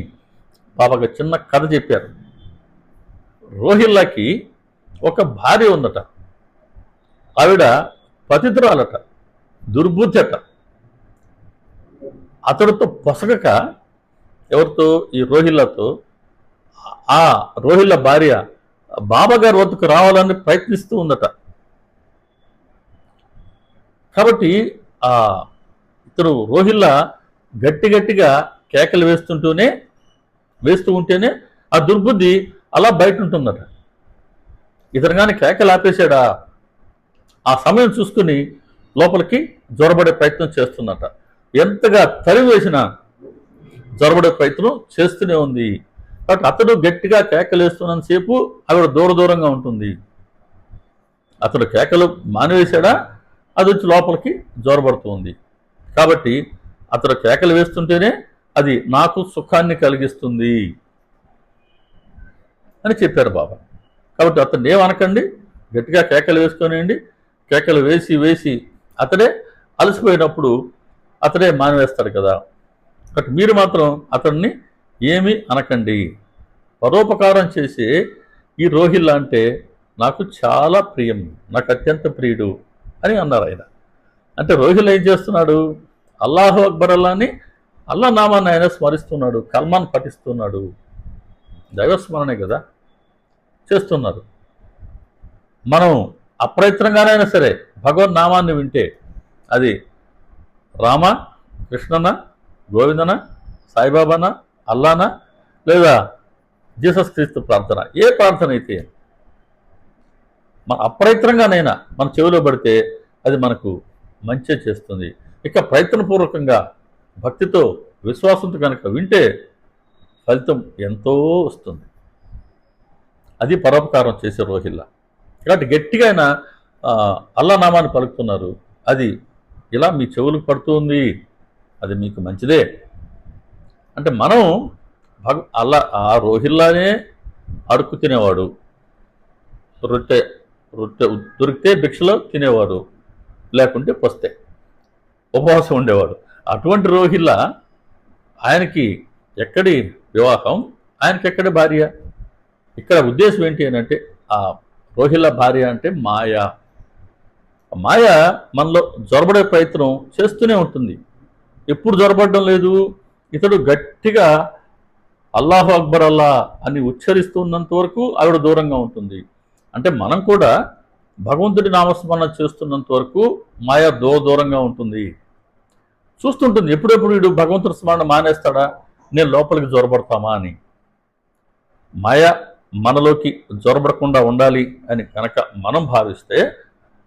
బాబాగా చిన్న కథ చెప్పారు. రోహిల్లాకి ఒక భార్య ఉందట, ఆవిడ పతితురాలట, దుర్బుద్ధట. అతడితో పొసగక ఎవరితో? ఈ రోహిల్లాతో. ఆ రోహిల్లా భార్య బాబాగారి వద్దకు రావాలని ప్రయత్నిస్తూ ఉందట. కాబట్టి ఆ ఇతడు రోహిల్లా గట్టి గట్టిగా కేకలు వేస్తూ ఉంటేనే ఆ దుర్బుద్ధి అలా బయట ఉంటుందట. ఇతను కానీ కేకలు ఆపేశాడా, ఆ సమయం చూసుకుని లోపలికి జొరబడే ప్రయత్నం చేస్తున్నట. ఎంతగా తరిమి వేసినా జొరబడే ప్రయత్నం చేస్తూనే ఉంది. కాబట్టి అతడు గట్టిగా కేకలు వేస్తున్నంతసేపు ఆవిడ దూరంగా ఉంటుంది. అతడు కేకలు మానివేశాడా, అది వచ్చి లోపలికి జొరబడుతుంది. కాబట్టి అతడు కేకలు వేస్తుంటేనే అది నాకు సుఖాన్ని కలిగిస్తుంది అని చెప్పారు బాబా. కాబట్టి అతను ఏమనకండి, గట్టిగా కేకలు వేసుకొనియండి. కేకలు వేసి అతడే అలసిపోయినప్పుడు అతడే మానివేస్తాడు కదా. కాబట్టి మీరు మాత్రం అతన్ని ఏమీ అనకండి. పరోపకారం చేసే ఈ రోహిల్లా అంటే నాకు చాలా ప్రియం, నాకు అత్యంత ప్రియుడు అని అన్నారు ఆయన. అంటే రోహిల్లా ఏం చేస్తున్నాడు? అల్లాహు అక్బర్ అల్లాని, అల్లా నామాన్ని ఆయన స్మరిస్తున్నాడు, కల్మాన్ పఠిస్తున్నాడు. దైవస్మరణే కదా చేస్తున్నారు. మనం అప్రయత్నంగానైనా సరే భగవన్ నామాన్ని వింటే అది రామ, కృష్ణన, గోవిందన, సాయిబాబానా, అల్లానా, లేదా జీసస్ క్రీస్తు ప్రార్థన, ఏ ప్రార్థన అయితే మన అప్రయత్నంగానైనా మన చెవిలో పడితే అది మనకు మంచి చేస్తుంది. ఇక ప్రయత్నపూర్వకంగా భక్తితో విశ్వాసంతో కనుక వింటే ఫలితం ఎంతో వస్తుంది. అది పరోపకారం చేసే రోహిల్లా. కాబట్టి గట్టిగా ఆయన అల్లా నామాన్ని పలుకుతున్నారు. అది ఇలా మీ చెవులకు పడుతుంది, అది మీకు మంచిదే. అంటే మనం అల్లా ఆ రోహిల్లానే అడుక్కు తినేవాడు, రొట్టె రొట్టె దొరికితే భిక్షలో తినేవాడు, లేకుంటే పొస్తే ఉపవాసం ఉండేవాడు. అటువంటి రోహిల్లా ఆయనకి ఎక్కడి వివాహం, ఆయనకి ఎక్కడి భార్య? ఇక్కడ ఉద్దేశం ఏంటి అని అంటే ఆ రోహిల్లా భార్య అంటే మాయ. మాయ మనలో జొరబడే ప్రయత్నం చేస్తూనే ఉంటుంది. ఎప్పుడు జొరబడడం లేదు? ఇతడు గట్టిగా అల్లాహు అక్బర్ అల్లా అని ఉచ్చరిస్తున్నంత వరకు ఆవిడ దూరంగా ఉంటుంది. అంటే మనం కూడా భగవంతుడి నామస్మరణ చేస్తున్నంత వరకు మాయ దూరంగా ఉంటుంది, చూస్తుంటుంది. ఎప్పుడెప్పుడు వీడు భగవంతుడి స్మరణ మానేస్తాడా, నేను లోపలికి జొరబడతామా అని. మాయ మనలోకి జొరబడకుండా ఉండాలి అని కనుక మనం భావిస్తే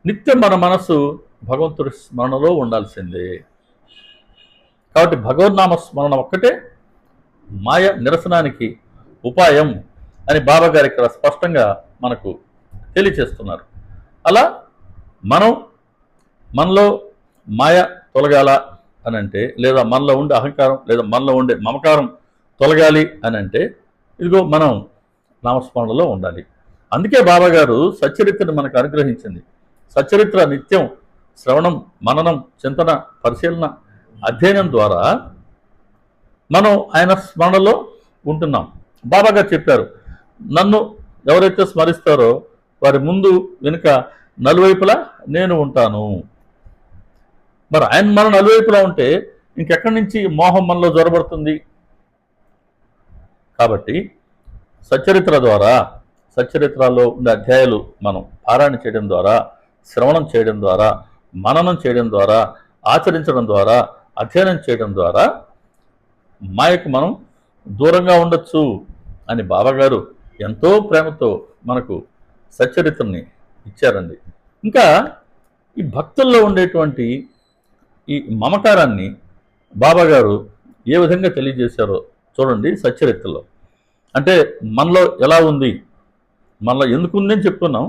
నిత్యం మన మనస్సు భగవంతుడి స్మరణలో ఉండాల్సిందే. కాబట్టి భగవన్నామ స్మరణ ఒక్కటే మాయ నిరసనానికి ఉపాయం అని బాబా గారు ఇక్కడ స్పష్టంగా మనకు తెలియచేస్తున్నారు. అలా మనలో మాయ తొలగాల అని అంటే, లేదా మనలో ఉండే అహంకారం, లేదా మనలో ఉండే మమకారం తొలగాలి అని అంటే, ఇదిగో మనం నామస్మరణలో ఉండాలి. అందుకే బాబా గారు సచ్చరిత్రను మనకు అనుగ్రహించింది. సచ్చరిత్ర నిత్యం శ్రవణం, మననం, చింతన, పరిశీలన, అధ్యయనం ద్వారా మనం ఆయన స్మరణలో ఉంటున్నాం. బాబా గారు చెప్పారు, నన్ను ఎవరైతే స్మరిస్తారో వారి ముందు వెనుక నలువైపులా నేను ఉంటాను. మరి ఆయన మనం నలువైపులా ఉంటే ఇంకెక్కడి నుంచి మోహం మనలో జొరబడుతుంది? కాబట్టి సచ్చరిత్ర ద్వారా, సచ్చరిత్రలో ఉండే అధ్యాయాలు మనం పారాయణ చేయడం ద్వారా, శ్రవణం చేయడం ద్వారా, మననం చేయడం ద్వారా, ఆచరించడం ద్వారా, అధ్యయనం చేయడం ద్వారా మాయకు మనం దూరంగా ఉండొచ్చు అని బాబాగారు ఎంతో ప్రేమతో మనకు సచ్చరిత్రని ఇచ్చారండి. ఇంకా ఈ భక్తుల్లో ఉండేటువంటి ఈ మమకారాన్ని బాబాగారు ఏ విధంగా తెలియజేశారో చూడండి సచ్చరిత్రలో. అంటే మనలో ఎలా ఉంది, మనలో ఎందుకు ఉందని చెప్పుకున్నాం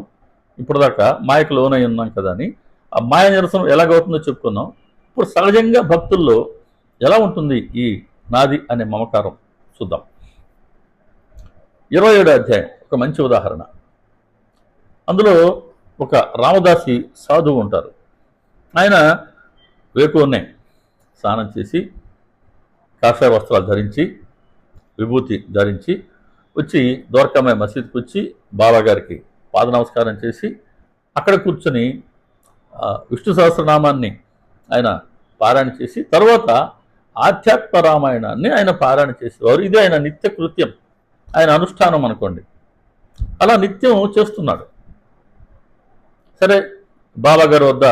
ఇప్పుడు దాకా, మాయకు లోనై ఉన్నాం కదా అని. ఆ మాయ నిరసనం ఎలాగవుతుందో చెప్పుకున్నాం. ఇప్పుడు సహజంగా భక్తుల్లో ఎలా ఉంటుంది ఈ నాది అనే మమకారం చూద్దాం. 27వ అధ్యాయం ఒక మంచి ఉదాహరణ. అందులో ఒక రామదాసి సాధువు ఉంటారు. ఆయన వేకువనే స్నానం చేసి కాషాయ వస్త్రాలు ధరించి, విభూతి ధరించి వచ్చి ద్వారకామాయి మసీద్కి వచ్చి బాబాగారికి పాద నమస్కారం చేసి అక్కడ కూర్చొని విష్ణు సహస్రనామాన్ని ఆయన పారాయణ చేసి తర్వాత ఆధ్యాత్మ రామాయణాన్ని ఆయన పారాయణ చేసేవారు. ఇది ఆయన నిత్య కృత్యం, ఆయన అనుష్ఠానం అనుకోండి. అలా నిత్యం చేస్తున్నాడు. సరే, బాబాగారి వద్ద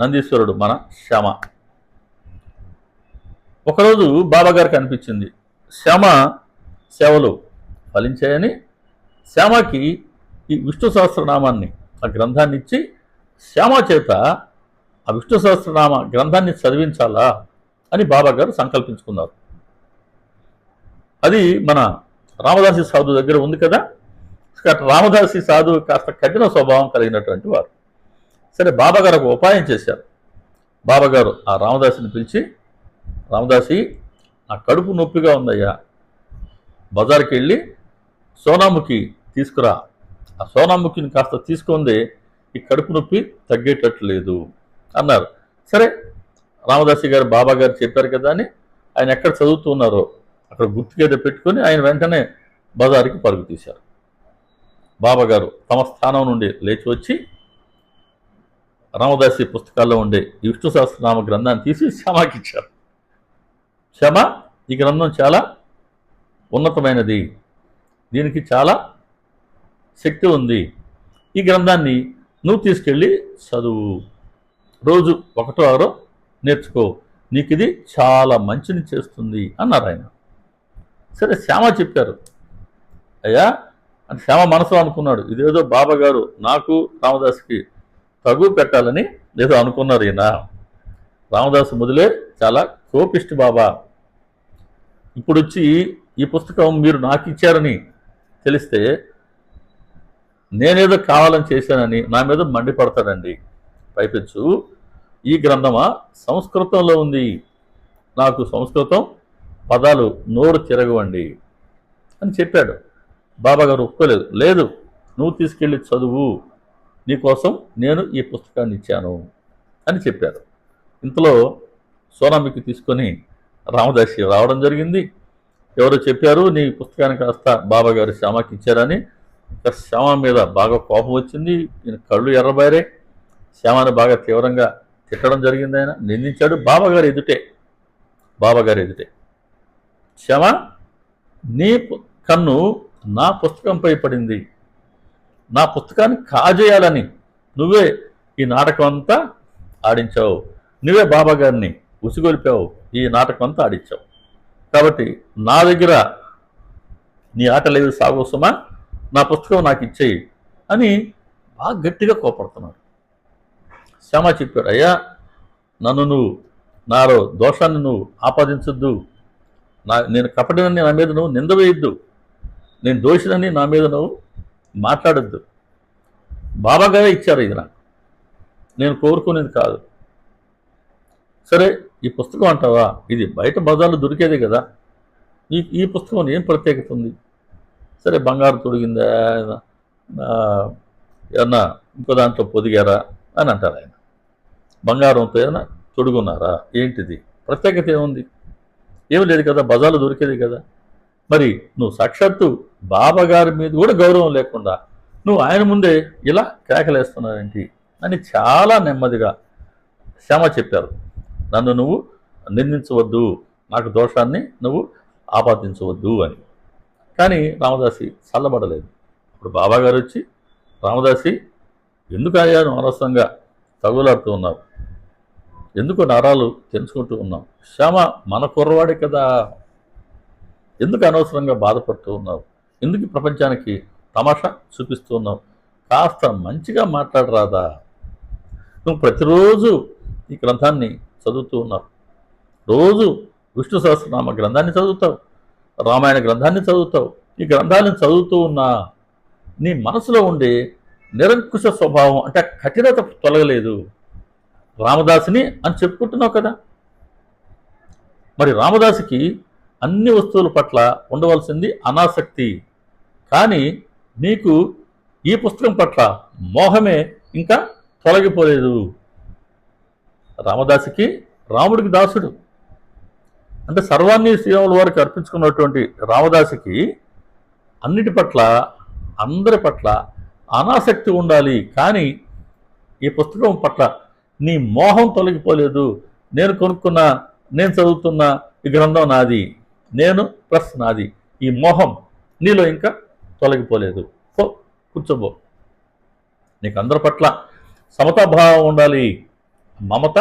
నందీశ్వరుడు మన శ్యామ. ఒకరోజు బాబాగారికి అనిపించింది శ్యామ సేవలు ఫలించాయని, శ్యామకి ఈ విష్ణు సహస్రనామాన్ని ఆ గ్రంథాన్ని ఇచ్చి శ్యామ చేత ఆ విష్ణు సహస్రనామ గ్రంథాన్ని చదివించాలా అని బాబాగారు సంకల్పించుకున్నారు. అది మన రామదాసి సాధువు దగ్గర ఉంది కదా. రామదాసి సాధువు కాస్త కఠిన స్వభావం కలిగినటువంటి వారు. సరే, బాబాగారు ఒక ఉపాయం చేశారు. బాబాగారు ఆ రామదాసిని పిలిచి, రామదాసి నా కడుపు నొప్పిగా ఉందయ్యా, బజార్కి వెళ్ళి సోనాముఖి తీసుకురా, ఆ సోనాముఖిని కాస్త తీసుకుందే ఈ కడుపు నొప్పి తగ్గేటట్లేదు అన్నారు. సరే, రామదాసి గారు బాబాగారు చెప్పారు కదా అని ఆయన ఎక్కడ చదువుతున్నారో అక్కడ గుర్తుకేదో పెట్టుకొని ఆయన వెంటనే బజారుకి పరుగు తీశారు. బాబాగారు తమ స్థానం నుండి లేచి వచ్చి రామదాసి పుస్తకాల్లో ఉండే ఈ విష్ణు సహస్రనామ గ్రంథాన్ని తీసి శ్యామకి ఇచ్చారు. శ్యామ, ఈ గ్రంథం చాలా ఉన్నతమైనది, దీనికి చాలా శక్తి ఉంది, ఈ గ్రంథాన్ని నువ్వు తీసుకెళ్ళి చదువు, రోజు ఒకటో ఆరో నేర్చుకో, నీకు ఇది చాలా మంచిని చేస్తుంది అన్నారు ఆయన. సరే, శ్యామ చెప్పారు. అయ్యా అని శ్యామ మనసులో అనుకున్నాడు, ఇదేదో బాబాగారు నాకు రామదాస్కి తగు పెట్టాలని ఏదో అనుకున్నారు ఈయన. రామదాసు మొదలే చాలా కోపిష్టి బాబా, ఇప్పుడు వచ్చి ఈ పుస్తకం మీరు నాకు ఇచ్చారని తెలిస్తే నేనేదో కావాలని చేశానని నా మీద మండిపడతాడండి. పైపెచ్చు ఈ గ్రంథమా సంస్కృతంలో ఉంది, నాకు సంస్కృతం పదాలు నోరు తిరగవండి అని చెప్పాడు. బాబాగారు ఒప్పుకోలేదు. లేదు, నువ్వు తీసుకెళ్ళి చదువు, నీకోసం నేను ఈ పుస్తకాన్ని ఇచ్చాను అని చెప్పారు. ఇంతలో సోనామికి తీసుకొని రామదాసి రావడం జరిగింది. ఎవరో చెప్పారు, నీ పుస్తకాన్ని కాస్త బాబాగారు శ్యామకి ఇచ్చారని. శ్యామ మీద బాగా కోపం వచ్చింది, ఈయన కళ్ళు ఎర్రబారే. శ్యామని బాగా తీవ్రంగా తిట్టడం జరిగింది. ఆయన నిందించాడు బాబాగారు ఎదుటే. శ్యామ, నీ కన్ను నా పుస్తకంపై పడింది, నా పుస్తకాన్ని కాజేయాలని నువ్వే ఈ నాటకం అంతా ఆడించావు, నువ్వే బాబాగారిని ఉసిగొలిపావు, ఈ నాటకం అంతా ఆడించావు. కాబట్టి నా దగ్గర నీ ఆటలేవి సాగోసమా, నా పుస్తకం నాకు ఇచ్చేయి అని బాగా గట్టిగా కోపడుతున్నాడు. శ్యామ చెప్పాడు, అయ్యా నన్ను నువ్వు నాలో దోషాన్ని నువ్వు ఆపాదించొద్దు, నేను కపటినని నా మీద నువ్వు నింద వేయొద్దు, నేను దోషినని నా మీద నువ్వు మాట్లాడొద్దు. బాబాగారే ఇచ్చారు, ఇది నాకు, నేను కోరుకునేది కాదు. సరే, ఈ పుస్తకం అంటావా, ఇది బయట బజార్లో దొరికేదే కదా, ఈ పుస్తకం ఏం ప్రత్యేకత ఉంది? సరే, బంగారు తొడిగిందా, ఏమన్నా ఇంకో దాంట్లో పొదిగారా అని అంటారు ఆయన. బంగారంతో ఏమైనా తొడుగున్నారా, ఏంటిది, ప్రత్యేకత ఏముంది? ఏమి లేదు కదా, బజార్లో దొరికేది కదా. మరి నువ్వు సాక్షాత్తు బాబాగారి మీద కూడా గౌరవం లేకుండా నువ్వు ఆయన ముందే ఇలా కేకలేస్తున్నావేంటి అని చాలా నెమ్మదిగా శ్యామ చెప్పారు. నన్ను నువ్వు నిందించవద్దు, నాకు దోషాన్ని నువ్వు ఆపాదించవద్దు అని. కానీ రామదాసి చల్లబడలేదు. ఇప్పుడు బాబాగారు వచ్చి, రామదాసి ఎందుకు అయ్యాను అనవసరంగా తగులాడుతూ ఉన్నావు, ఎందుకు నరాలు తెంచుకుంటూ ఉన్నావు, శ్యామ మన కుర్రవాడే కదా, ఎందుకు అనవసరంగా బాధపడుతూ ఉన్నావు, ఎందుకు ప్రపంచానికి తమాషా చూపిస్తూ ఉన్నావు, కాస్త మంచిగా మాట్లాడరాదా, నువ్వు ప్రతిరోజు ఈ గ్రంథాన్ని చదువుతూ ఉన్నావు, రోజు విష్ణు సహస్రనామ గ్రంథాన్ని చదువుతావు, రామాయణ గ్రంథాన్ని చదువుతావు, ఈ గ్రంథాలను చదువుతూ ఉన్నా నీ మనసులో ఉండే నిరంకుశ స్వభావం అంటే కఠినత తొలగలేదు. రామదాసుని అని చెప్పుకుంటున్నావు కదా, మరి రామదాసుకి అన్ని వస్తువుల పట్ల ఉండవలసింది అనాసక్తి, కానీ నీకు ఈ పుస్తకం పట్ల మోహమే ఇంకా తొలగిపోలేదు. రామదాసుకి రాముడికి దాసుడు అంటే సర్వాన్ని శ్రీరాముల వారికి అర్పించుకున్నటువంటి రామదాసుకి అన్నిటి పట్ల అందరి పట్ల అనాసక్తి ఉండాలి, కానీ ఈ పుస్తకం పట్ల నీ మోహం తొలగిపోలేదు. నేను కొనుక్కున్న, నేను చదువుతున్న ఈ గ్రంథం నాది, నేను ప్లస్ నాది, ఈ మోహం నీలో ఇంకా తొలగిపోలేదు. కూర్చోబో, నీకు అందరి పట్ల సమతాభావం ఉండాలి, మమత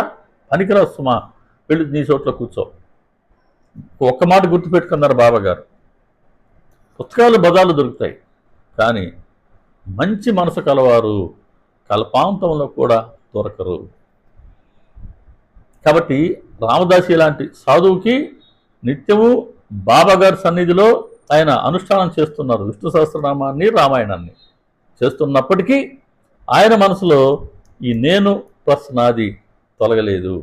పనికిరాదు సుమా, వెళ్ళి నీ చోట్ల కూర్చో. ఒక్క మాట గుర్తుపెట్టుకున్నారు బాబాగారు, పుస్తకాలు బజార్లు దొరుకుతాయి, కానీ మంచి మనసు కలవారు కల్పాంతంలో కూడా దొరకరు. కాబట్టి రామదాసి లాంటి సాధువుకి నిత్యము బాబాగారి సన్నిధిలో ఆయన అనుష్ఠానం చేస్తున్నారు, విష్ణు సహస్రనామాన్ని రామాయణాన్ని చేస్తున్నప్పటికీ ఆయన మనసులో ఈ నేను ప్లస్ నాది తొలగలేదు.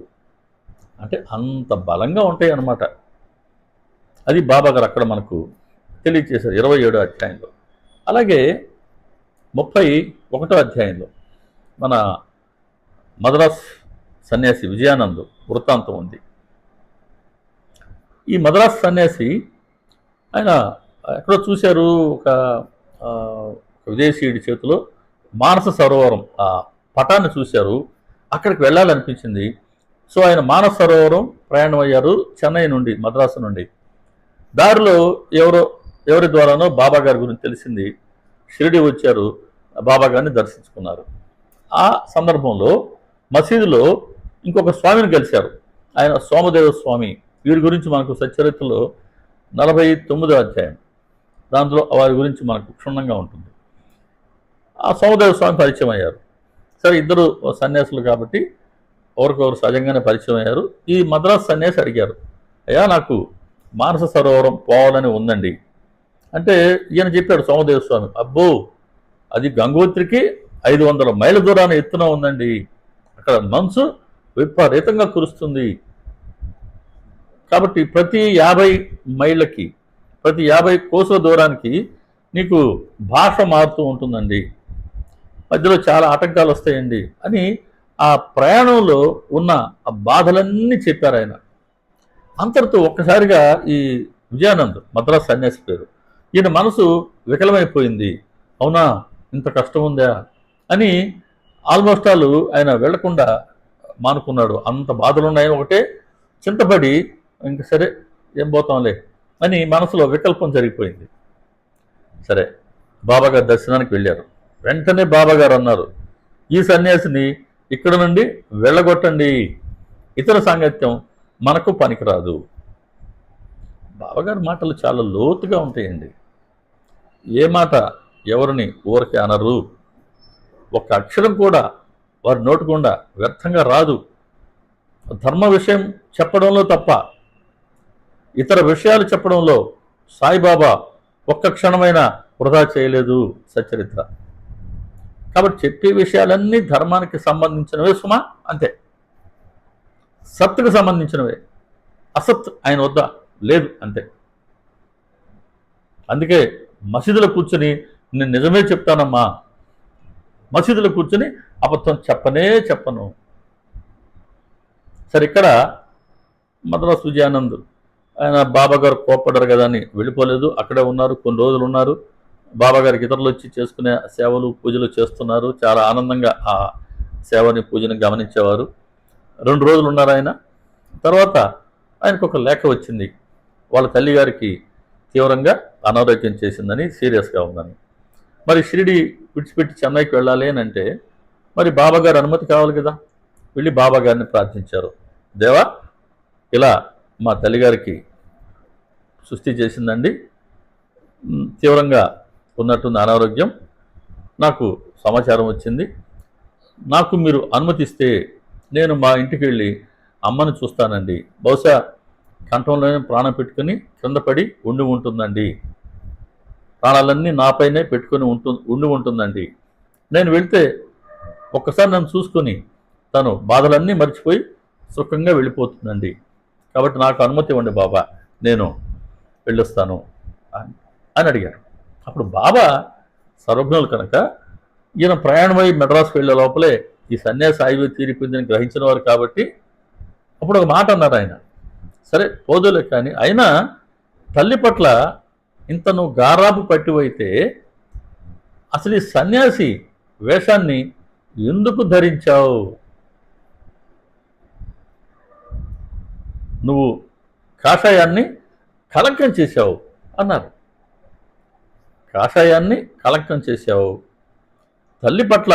అంటే అంత బలంగా ఉంటాయి అన్నమాట. అది బాబాగారు అక్కడ మనకు తెలియజేశారు 27వ అధ్యాయంలో. అలాగే 31వ అధ్యాయంలో మన మద్రాస్ సన్యాసి విజయానంద్ వృత్తాంతం ఉంది. ఈ మద్రాస్ సన్యాసి ఆయన ఎక్కడో చూశారు, ఒక ఆ, ఒక విదేశీయుడి చేతిలో మానస సరోవరం ఆ పటాన్ని చూశారు. అక్కడికి వెళ్ళాలనిపించింది. సో ఆయన మానస సరోవరం ప్రయాణం అయ్యారు, చెన్నై నుండి, మద్రాసు నుండి. దారిలో ఎవరో ఎవరి ద్వారానో బాబా గారి గురించి తెలిసింది. షిరిడి వచ్చారు, బాబా గారిని దర్శించుకున్నారు. ఆ సందర్భంలో మసీదులో ఇంకొక స్వామిని కలిశారు. ఆయన సోమదేవ స్వామి. వీరి గురించి మనకు సచ్చరిత్రలో 49వ అధ్యాయం, దాంట్లో వారి గురించి మనకు క్షుణ్ణంగా ఉంటుంది. ఆ సోమదేవ స్వామి పరిచయం అయ్యారు. సరే, ఇద్దరు సన్యాసులు కాబట్టి ఒకరికొకరు సహజంగానే పరిచయం అయ్యారు. ఈ మద్రాసు సన్యాసి అడిగారు, అయ్యా నాకు మానస సరోవరం పోవాలని ఉందండి అంటే, ఈయన చెప్పాడు సోమదేవ స్వామి, అబ్బో అది గంగోత్రికి 500 మైళ్ళ దూరాన ఎత్తున ఉందండి, అక్కడ మంచు విపరీతంగా కురుస్తుంది. కాబట్టి ప్రతి 50 మైళ్ళకి, ప్రతి 50 కోసుల దూరానికి నీకు భాష మారుతూ ఉంటుందండి, మధ్యలో చాలా ఆటంకాలు వస్తాయండి అని ఆ ప్రయాణంలో ఉన్న ఆ బాధలన్నీ చెప్పారు ఆయన. అంతటితో ఒక్కసారిగా ఈ విజయానంద్, మద్రాస్ సన్యాసి పేరు, ఈయన మనసు వికలమైపోయింది. అవునా, ఇంత కష్టం ఉందా అని ఆల్మోస్ట్ ఆల్ ఆయన వెళ్లకుండా మానుకున్నాడు. అంత బాధలు ఉన్నాయని ఒకటే చింతపడి, ఇంక సరే ఏం పోతాంలే అని మనసులో వికల్పం జరిగిపోయింది. సరే, బాబాగారి దర్శనానికి వెళ్ళారు. వెంటనే బాబాగారు అన్నారు, ఈ సన్యాసిని ఇక్కడ నుండి వెళ్ళగొట్టండి, ఇతర సాంగత్యం మనకు పనికిరాదు. బాబాగారి మాటలు చాలా లోతుగా ఉంటాయండి. ఏ మాట ఎవరిని ఊరికి అనరు, ఒక్క అక్షరం కూడా వారి నోటుకుండా వ్యర్థంగా రాదు. ధర్మ విషయం చెప్పడంలో తప్ప ఇతర విషయాలు చెప్పడంలో సాయిబాబా ఒక్క క్షణమైన వృధా చేయలేదు సచ్చరిత్ర. కాబట్టి చెప్పే విషయాలన్నీ ధర్మానికి సంబంధించినవే సుమా, అంతే. సత్తుకు సంబంధించినవే, అసత్ ఆయన వద్ద లేదు, అంతే. అందుకే మసీదులో కూర్చుని నేను నిజమే చెప్తానమ్మా, మసీదులో కూర్చుని అబద్ధం చెప్పను. సరే, ఇక్కడ మద్రాసు విజయానంద్ ఆయన బాబాగారు కోప్పడ్డారు కదా అని వెళ్ళిపోలేదు, అక్కడే ఉన్నారు, కొన్ని రోజులు ఉన్నారు. బాబాగారికి ఇతరులు వచ్చి చేసుకునే సేవలు పూజలు చేస్తున్నారు. చాలా ఆనందంగా ఆ సేవని పూజని గమనించేవారు. 2 రోజులు ఉన్నారు ఆయన. తర్వాత ఆయనకు ఒక లేఖ వచ్చింది, వాళ్ళ తల్లిగారికి తీవ్రంగా అనారోగ్యం చేసిందని, సీరియస్గా ఉందని. మరి షిరిడి విడిచిపెట్టి చెన్నైకి వెళ్ళాలి అని అంటే మరి బాబాగారు అనుమతి కావాలి కదా. వెళ్ళి బాబాగారిని ప్రార్థించారు, దేవా ఇలా మా తల్లిగారికి సృష్టి చేసిందండి, తీవ్రంగా ఉన్నట్టుంది అనారోగ్యం, నాకు సమాచారం వచ్చింది, నాకు మీరు అనుమతిస్తే నేను మా ఇంటికి వెళ్ళి అమ్మను చూస్తానండి, బహుశా కంఠంలోనే ప్రాణం పెట్టుకుని కింద పడి ఉంటుందండి, ప్రాణాలన్నీ నాపైనే పెట్టుకుని ఉండి ఉంటుందండి. నేను వెళ్తే ఒక్కసారి నన్ను చూసుకొని తను బాధలన్నీ మర్చిపోయి సుఖంగా వెళ్ళిపోతుందండి, కాబట్టి నాకు అనుమతి ఇవ్వండి బాబా, నేను వెళ్ళొస్తాను అని అడిగారు. అప్పుడు బాబా సర్వజ్ఞులు కనుక ఈయన ప్రయాణమై మెడ్రాస్కి వెళ్ళే లోపలే ఈ సన్యాసి ఆయువు తీరిపోయిందని గ్రహించిన వారు కాబట్టి అప్పుడు ఒక మాట అన్నారు ఆయన, సరే పోదులే కానీ అయినా తల్లి పట్ల ఇంత నువ్వు గారాబు పట్టివైతే అసలు ఈ సన్యాసి వేషాన్ని ఎందుకు ధరించావు? నువ్వు కాషాయాన్ని కలంకం చేశావు అన్నారు. కాషాయాన్ని కలంకం చేశావు, తల్లి పట్ల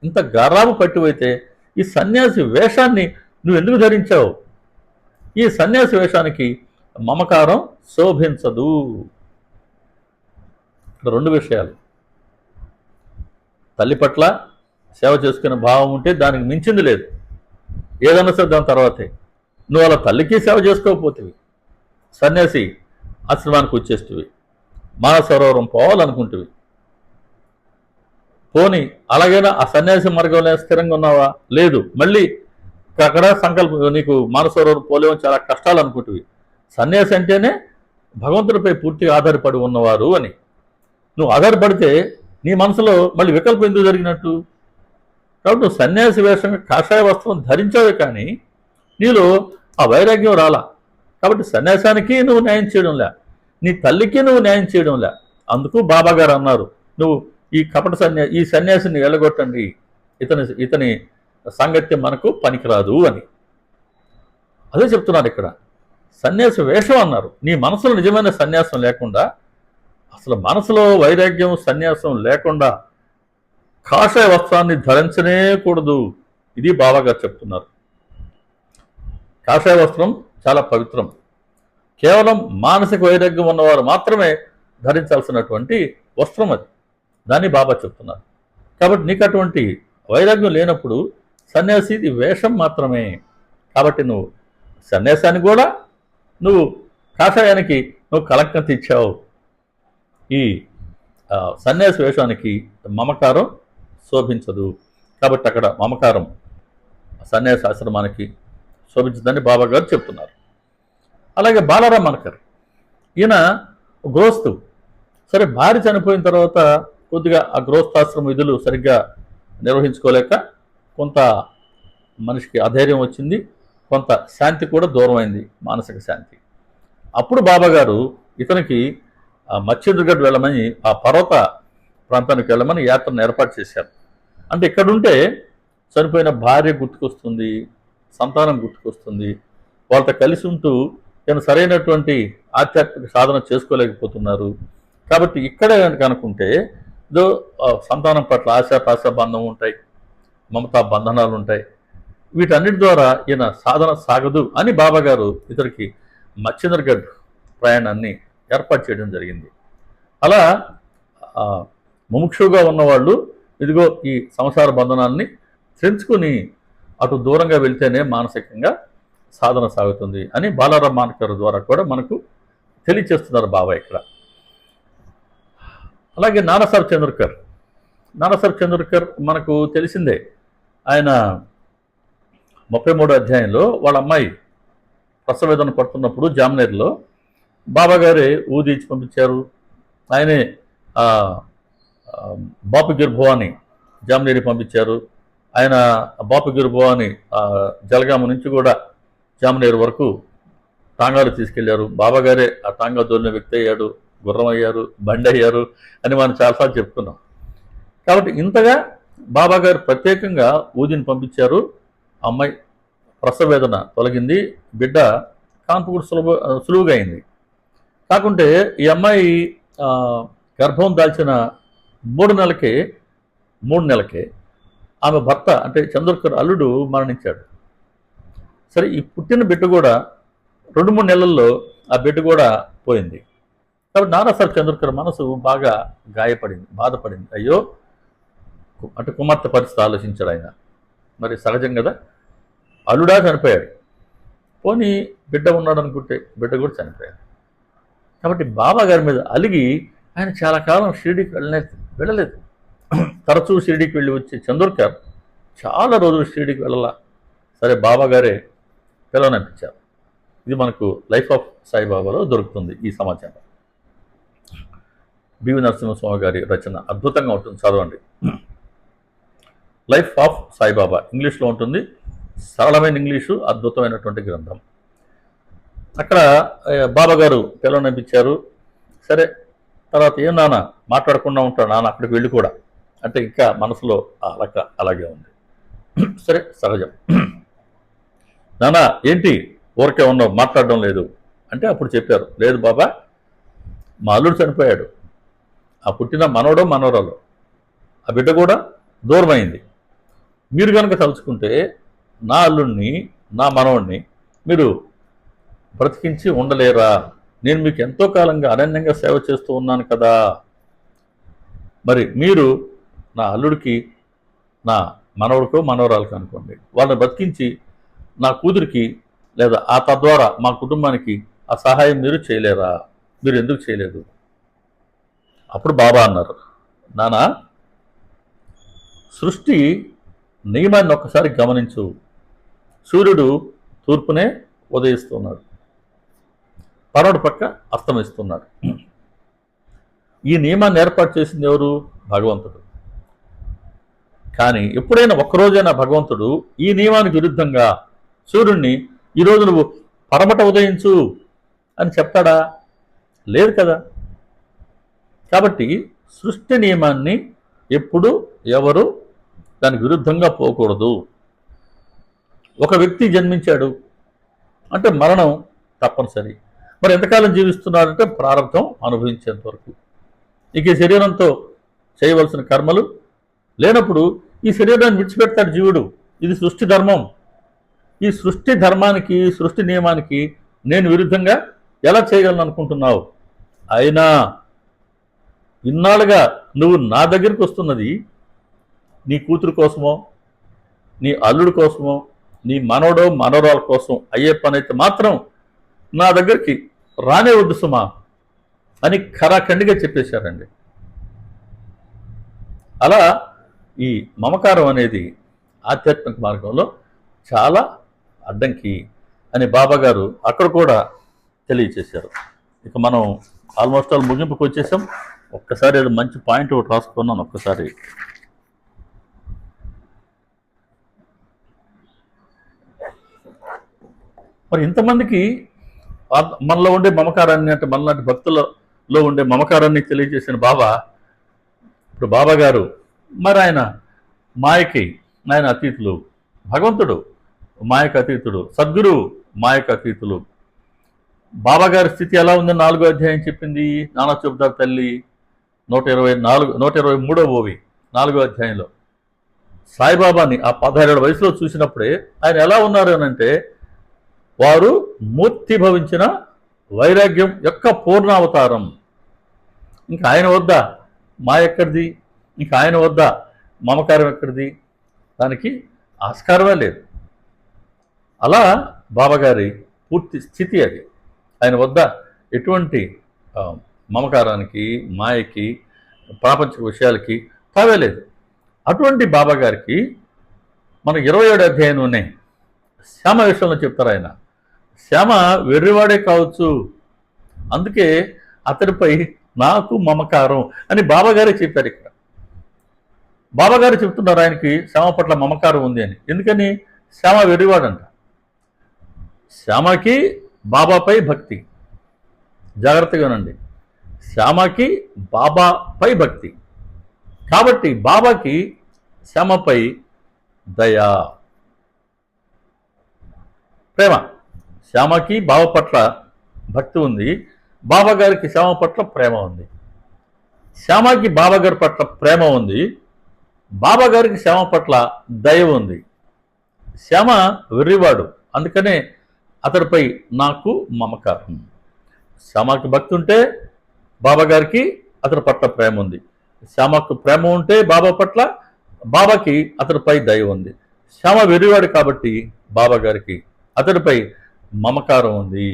ఇంత గారాబు పట్టివైతే ఈ సన్యాసి వేషాన్ని నువ్వు ఎందుకు ధరించావు? ఈ సన్యాసి వేషానికి మమకారం శోభించదు. ఇక్కడ 2 విషయాలు, తల్లి పట్ల సేవ చేసుకునే భావం ఉంటే దానికి మించింది లేదు, ఏదన్నా సరే దాని తర్వాతే. నువ్వు అలా తల్లికి సేవ చేసుకోకపోతేవి, సన్యాసి ఆశ్రమానికి వచ్చేస్తేవి, మానస సరోవరం పోవాలనుకుంటువి, పోని అలాగైనా ఆ సన్యాసి మార్గంలో స్థిరంగా ఉన్నావా? లేదు, మళ్ళీ అక్కడ సంకల్పం, నీకు మానస సరోవరం పోలేమని చాలా కష్టాలు అనుకుంటువి. సన్యాసి అంటేనే భగవంతుడిపై పూర్తిగా ఆధారపడి ఉన్నవారు అని. నువ్వు ఆధారపడితే నీ మనసులో మళ్ళీ వికల్పం ఎందుకు జరిగినట్టు? కాబట్టి నువ్వు సన్యాసి వేషంగా కాషాయ వస్త్రం ధరించావే కానీ నీలో ఆ వైరాగ్యం రాలా. కాబట్టి సన్యాసానికి నువ్వు న్యాయం చేయడంలే. నీ తల్లికి నువ్వు న్యాయం చేయడంలే. అందుకు బాబా గారు అన్నారు, నువ్వు ఈ సన్యాసిని వెళ్ళగొట్టండి, ఇతని సాంగత్యం మనకు పనికిరాదు అని. అదే చెప్తున్నారు ఇక్కడ. సన్యాస వేషం అన్నారు. నీ మనసులో నిజమైన సన్యాసం లేకుండా, అసలు మనసులో వైరాగ్యం సన్యాసం లేకుండా కాషాయ వస్త్రాన్ని ధరించనే కూడదు. ఇది బాబాగారు చెప్తున్నారు. కాషాయ వస్త్రం చాలా పవిత్రం. కేవలం మానసిక వైరాగ్యం ఉన్నవారు మాత్రమే ధరించాల్సినటువంటి వస్త్రం అది. దాన్ని బాబా చెప్తున్నారు. కాబట్టి నీకు అటువంటి వైరాగ్యం లేనప్పుడు సన్యాసి ఇది వేషం మాత్రమే. కాబట్టి నువ్వు సన్యాసానికి కూడా నువ్వు కాషాయానికి నువ్వు కలంకం తెచ్చావు. ఈ సన్యాసి వేషానికి మమకారం శోభించదు. కాబట్టి అక్కడ మమకారం సన్యాసి ఆశ్రమానికి శోభించదని బాబా గారు చెప్తున్నారు. అలాగే బాలరామ్ మనకర్, ఈయన గృహస్థు. సరే, భార్య చనిపోయిన తర్వాత కొద్దిగా ఆ గృహస్థాశ్రమ విధులు సరిగ్గా నిర్వహించుకోలేక కొంత మనిషికి అధైర్యం వచ్చింది, కొంత శాంతి కూడా దూరమైంది, మానసిక శాంతి. అప్పుడు బాబా గారు ఇతనికి మచ్చింద్రగఢ్ వెళ్ళమని, ఆ పర్వత ప్రాంతానికి వెళ్ళమని యాత్రను ఏర్పాటు చేశారు. అంటే ఇక్కడుంటే చనిపోయిన భార్య గుర్తుకొస్తుంది, సంతానం గుర్తుకొస్తుంది, వాళ్ళతో కలిసి ఉంటూ నేను సరైనటువంటి ఆధ్యాత్మిక సాధన చేసుకోలేకపోతున్నారు. కాబట్టి ఇక్కడే కనుకుంటే ఏదో సంతానం పట్ల ఆశాపాశ బంధం ఉంటాయి, మమతా బంధనాలు ఉంటాయి. వీటన్నిటి ద్వారా ఈయన సాధన సాగదు అని బాబా గారు ఇతనికి మచ్చింద్రగఢ్ ప్రయాణాన్ని ఏర్పాటు చేయడం జరిగింది. అలా ముముక్షుగా ఉన్నవాళ్ళు ఇదిగో ఈ సంసార బంధనాన్ని తెంచుకుని అటు దూరంగా వెళ్తేనే మానసికంగా సాధన సాగుతుంది అని బాలరామ్ మానకర్ ద్వారా కూడా మనకు తెలియచేస్తున్నారు బాబా ఇక్కడ. అలాగే నానాసాహెబ్ చంద్రకర్ మనకు తెలిసిందే. ఆయన 33వ అధ్యాయంలో వాళ్ళ అమ్మాయి ప్రసవేదన పడుతున్నప్పుడు జామ్నేర్లో బాబా గారే ఊది ఇచ్చి పంపించారు. ఆయనే బాపుగిర్ భవాని జామ్నేరి పంపించారు. ఆయన బాపుగిర్ భవాని జలగామ నుంచి కూడా జామ్నేర్ వరకు టాంగాలు తీసుకెళ్లారు. బాబా గారే ఆ టాంగా దోలిన వ్యక్తి అయ్యాడు, గుర్రం అయ్యారు, బండి అయ్యారు అని మనం చాలాసార్లు చెప్తున్నాం. కాబట్టి ఇంతగా బాబా గారు ప్రత్యేకంగా ఊదిని పంపించారు. అమ్మాయి ప్రసవేదన తొలగింది, బిడ్డ కాన్పు కూడా సులువుగా అయింది. కాకుంటే ఈ అమ్మాయి గర్భం దాల్చిన 3 నెలకే ఆమె భర్త అంటే చంద్రకర్ అల్లుడు మరణించాడు. సరే, ఈ పుట్టిన బిడ్డ కూడా 2-3 నెలల్లో ఆ బిడ్డ కూడా పోయింది. కాబట్టి నానాసాహెబ్ చంద్రకర్ మనసు బాగా గాయపడింది, బాధపడింది. అయ్యో, అంటే కుమార్తె పరిస్థితి ఆలోచించాడు ఆయన. మరి సహజం కదా, అల్లుడా చనిపోయాడు, పోనీ బిడ్డ ఉన్నాడు అనుకుంటే బిడ్డ కూడా చనిపోయాడు. కాబట్టి బాబా గారి మీద అలిగి ఆయన చాలా కాలం షిరిడీకి వెళ్ళలేదు. తరచూ షిరిడీకి వెళ్ళి వచ్చే చంద్రకర్ చాలా రోజులు షిరిడీకి వెళ్ళాల. సరే, బాబా గారే పిలవనంపించారు. ఇది మనకు లైఫ్ ఆఫ్ సాయిబాబాలో దొరుకుతుంది ఈ సమాచారం. బివి నరసింహస్వామి గారి రచన అద్భుతంగా ఉంటుంది, చదవండి. లైఫ్ ఆఫ్ సాయిబాబా ఇంగ్లీష్లో ఉంటుంది, సరళమైన ఇంగ్లీషు, అద్భుతమైనటువంటి గ్రంథం. అక్కడ బాబా గారు పిలవనంపించారు. సరే, తర్వాత ఏం నాన్న మాట్లాడకుండా ఉంటాడు నాన్న అక్కడికి వెళ్ళి కూడా, అంటే ఇంకా మనసులో అలాగే ఉంది. సరే, సహజం. నాన్న ఏంటి ఊరికే ఉన్నావు, మాట్లాడడం లేదు అంటే అప్పుడు చెప్పారు, లేదు బాబా, మా అల్లుడు చనిపోయాడు, ఆ పుట్టిన మనవడో మనవరాలు ఆ బిడ్డ కూడా దూరమైంది. మీరు కనుక తలుచుకుంటే నా అల్లుడిని నా మనవడిని మీరు బ్రతికించి ఉండలేరా? నేను మీకు ఎంతో కాలంగా అనన్యంగా సేవ చేస్తూ ఉన్నాను కదా. మరి మీరు నా అల్లుడికి నా మనవడికో మనవరాలకు అనుకోండి, వాళ్ళని బ్రతికించి నా కూతురికి లేదా ఆ తద్వారా మా కుటుంబానికి ఆ సహాయం మీరు చేయలేరా? మీరు ఎందుకు చేయలేదు? అప్పుడు బాబా అన్నారు, నానా, సృష్టి నియమాన్ని ఒక్కసారి గమనించు. సూర్యుడు తూర్పునే ఉదయిస్తున్నాడు, పరమడు పక్క అస్తమిస్తున్నాడు. ఈ నియమాన్ని ఏర్పాటు చేసింది ఎవరు? భగవంతుడు. కానీ ఎప్పుడైనా ఒక్కరోజైనా భగవంతుడు ఈ నియమానికి విరుద్ధంగా సూర్యుడిని ఈరోజు నువ్వు పరమట ఉదయించు అని చెప్తాడా? లేదు కదా. కాబట్టి సృష్టి నియమాన్ని ఎప్పుడు ఎవరు దానికి విరుద్ధంగా పోకూడదు. ఒక వ్యక్తి జన్మించాడు అంటే మరణం తప్పనిసరి. మరి ఎంతకాలం జీవిస్తున్నాడంటే ప్రారంభం అనుభవించేంత వరకు. ఇక ఈ శరీరంతో చేయవలసిన కర్మలు లేనప్పుడు ఈ శరీరాన్ని విడిచిపెడతాడు జీవుడు. ఇది సృష్టి ధర్మం. ఈ సృష్టి ధర్మానికి, సృష్టి నియమానికి నేను విరుద్ధంగా ఎలా చేయగలను అనుకుంటున్నావు? అయినా ఇన్నాళ్ళుగా నువ్వు నా దగ్గరికి వస్తున్నది నీ కూతురు కోసమో, నీ అల్లుడి కోసమో, నీ మనవడో మనవరాల కోసం అయ్యే పని అయితే మాత్రం నా దగ్గరికి రానే వద్దు సుమా అని ఖరాఖండిగా చెప్పేశారండి. అలా ఈ మమకారం అనేది ఆధ్యాత్మిక మార్గంలో చాలా అడ్డంకి అని బాబాగారు అక్కడ కూడా తెలియచేశారు. ఇక మనం ఆల్మోస్ట్ ఆల్ ముగింపుకి వచ్చేసాం. ఒక్కసారి ఏదో మంచి పాయింట్ ఒకటి రాసుకున్నాను. ఒక్కసారి మరి ఇంతమందికి మనలో ఉండే మమకారాన్ని, అంటే మనలాంటి భక్తులలో ఉండే మమకారాన్ని తెలియజేసిన బాబా, ఇప్పుడు బాబా గారు మరి ఆయన మాయకి ఆయన అతీతులు, భగవంతుడు మాయకు అతీతుడు, సద్గురువు మాయకు అతీతులు. బాబా గారి స్థితి ఎలా ఉందని 4వ అధ్యాయం చెప్పింది. నానా చెబుతారు తల్లి 123వ ఓవి 4వ అధ్యాయంలో సాయిబాబాని ఆ 17 వయసులో చూసినప్పుడే ఆయన ఎలా ఉన్నారు అని అంటే, వారు మూర్తి భవించిన వైరాగ్యం యొక్క పూర్ణావతారం. ఇంకా ఆయన వద్ద మాయ ఎక్కడిది, ఇంకా ఆయన వద్ద మమకారం ఎక్కడిది, దానికి ఆస్కారమే లేదు. అలా బాబాగారి పూర్తి స్థితి అది. ఆయన వద్ద ఎటువంటి మమకారానికి, మాయకి, ప్రాపంచిక విషయాలకి తావే లేదు. అటువంటి బాబాగారికి మన 27వ అధ్యాయంలోనే శ్యామ విషయంలో చెప్తారు. ఆయన శ్యామ వెర్రివాడే కావచ్చు, అందుకే అతడిపై నాకు మమకారం అని బాబాగారే చెప్పారు. ఇక్కడ బాబాగారు చెప్తున్నారు ఆయనకి శ్యామ పట్ల మమకారం ఉంది అని. ఎందుకని? శ్యామ వెర్రివాడంట. శ్యామకి బాబాపై భక్తి. జాగ్రత్తగానండి, శ్యామకి బాబాపై భక్తి. కాబట్టి బాబాకి శ్యామపై దయ, ప్రేమ. శ్యామకి బాబా పట్ల భక్తి ఉంది, బాబా గారికి శ్యామ పట్ల ప్రేమ ఉంది. శ్యామకి బాబా గారి పట్ల ప్రేమ ఉంది, బాబా గారికి శ్యామ పట్ల దయ ఉంది. శ్యామ వెర్రివాడు, అందుకనే అతడిపై నాకు మమకారం. శ్యామకి భక్తి ఉంటే బాబా గారికి అతడి పట్ల ప్రేమ ఉంది. శ్యామకు ప్రేమ ఉంటే బాబా పట్ల బాబాకి అతడిపై దయ ఉంది. శ్యామ వెర్రివాడు కాబట్టి బాబా గారికి అతడిపై మమకారం ఉంది.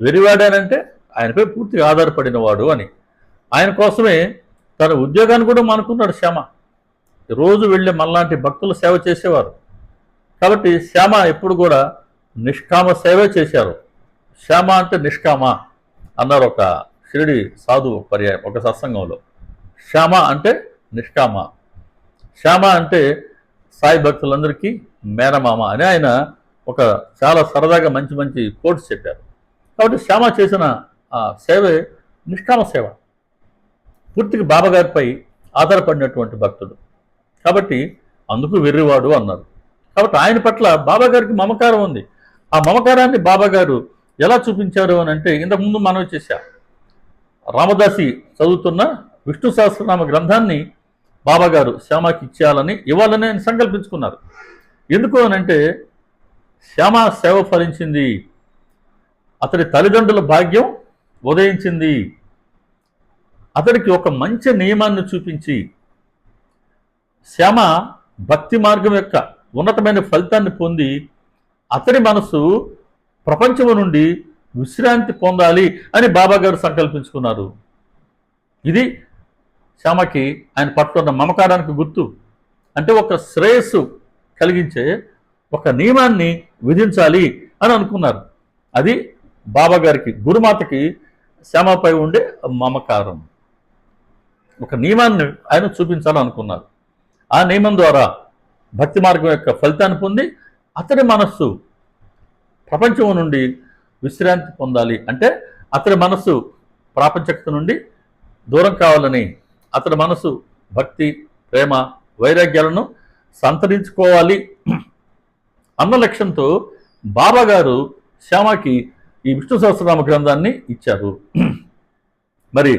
వెర్రివాడేనంటే ఆయనపై పూర్తిగా ఆధారపడిన వాడు అని. ఆయన కోసమే తన ఉద్యోగాన్ని కూడా మానుకున్నాడు శ్యామ. రోజు వెళ్ళే మనలాంటి భక్తుల సేవ చేసేవారు. కాబట్టి శ్యామ ఎప్పుడు కూడా నిష్కామ సేవే చేశారు. శ్యామ అంటే నిష్కామ అన్నారు ఒక షిరిడి సాధువు పర్యాయం ఒక సత్సంగంలో. శ్యామ అంటే నిష్కామ, శ్యామ అంటే సాయి భక్తులందరికీ మేనమామ అని ఆయన ఒక చాలా సరదాగా మంచి మంచి కోట్స్ చెప్పారు. కాబట్టి శ్యామ చేసిన ఆ సేవే నిష్కామ సేవ, పూర్తిగా బాబాగారిపై ఆధారపడినటువంటి భక్తుడు. కాబట్టి అందుకు వెర్రివాడు అన్నారు. కాబట్టి ఆయన పట్ల బాబాగారికి మమకారం ఉంది. ఆ మమకారాన్ని బాబాగారు ఎలా చూపించారు అని అంటే, ఇంతకుముందు మనం చేశా రామదాసి చదువుతున్న విష్ణు సహస్రనామ గ్రంథాన్ని బాబాగారు శ్యామకి ఇవ్వాలని ఆయన సంకల్పించుకున్నారు. ఎందుకు అనంటే, శ్యామ సేవ ఫలించింది, అతడి తల్లిదండ్రుల భాగ్యం ఉదయించింది. అతడికి ఒక మంచి నియమాన్ని చూపించి శ్యామ భక్తి మార్గం యొక్క ఉన్నతమైన ఫలితాన్ని పొంది అతడి మనసు ప్రపంచం నుండి విశ్రాంతి పొందాలి అని బాబాగారు సంకల్పించుకున్నారు. ఇది శ్యామకి ఆయన పట్ల ఉన్న మమకారానికి గుర్తు. అంటే ఒక శ్రేయస్సు కలిగించే ఒక నియమాన్ని విధించాలి అని అనుకున్నారు. అది బాబాగారికి, గురుమాతకి శ్యామపై ఉండే మమకారం. ఒక నియమాన్ని ఆయన చూపించాలనుకున్నారు. ఆ నియమం ద్వారా భక్తి మార్గం యొక్క ఫలితాన్ని పొంది అతడి మనస్సు ప్రపంచం నుండి విశ్రాంతి పొందాలి. అంటే అతడి మనస్సు ప్రాపంచికత నుండి దూరం కావాలని, అతడి మనసు భక్తి, ప్రేమ, వైరాగ్యాలను సంతరించుకోవాలి అన్న లక్ష్యంతో బాబా గారు శ్యామకి ఈ విష్ణు సహస్రనామ గ్రంథాన్ని ఇచ్చారు. మరి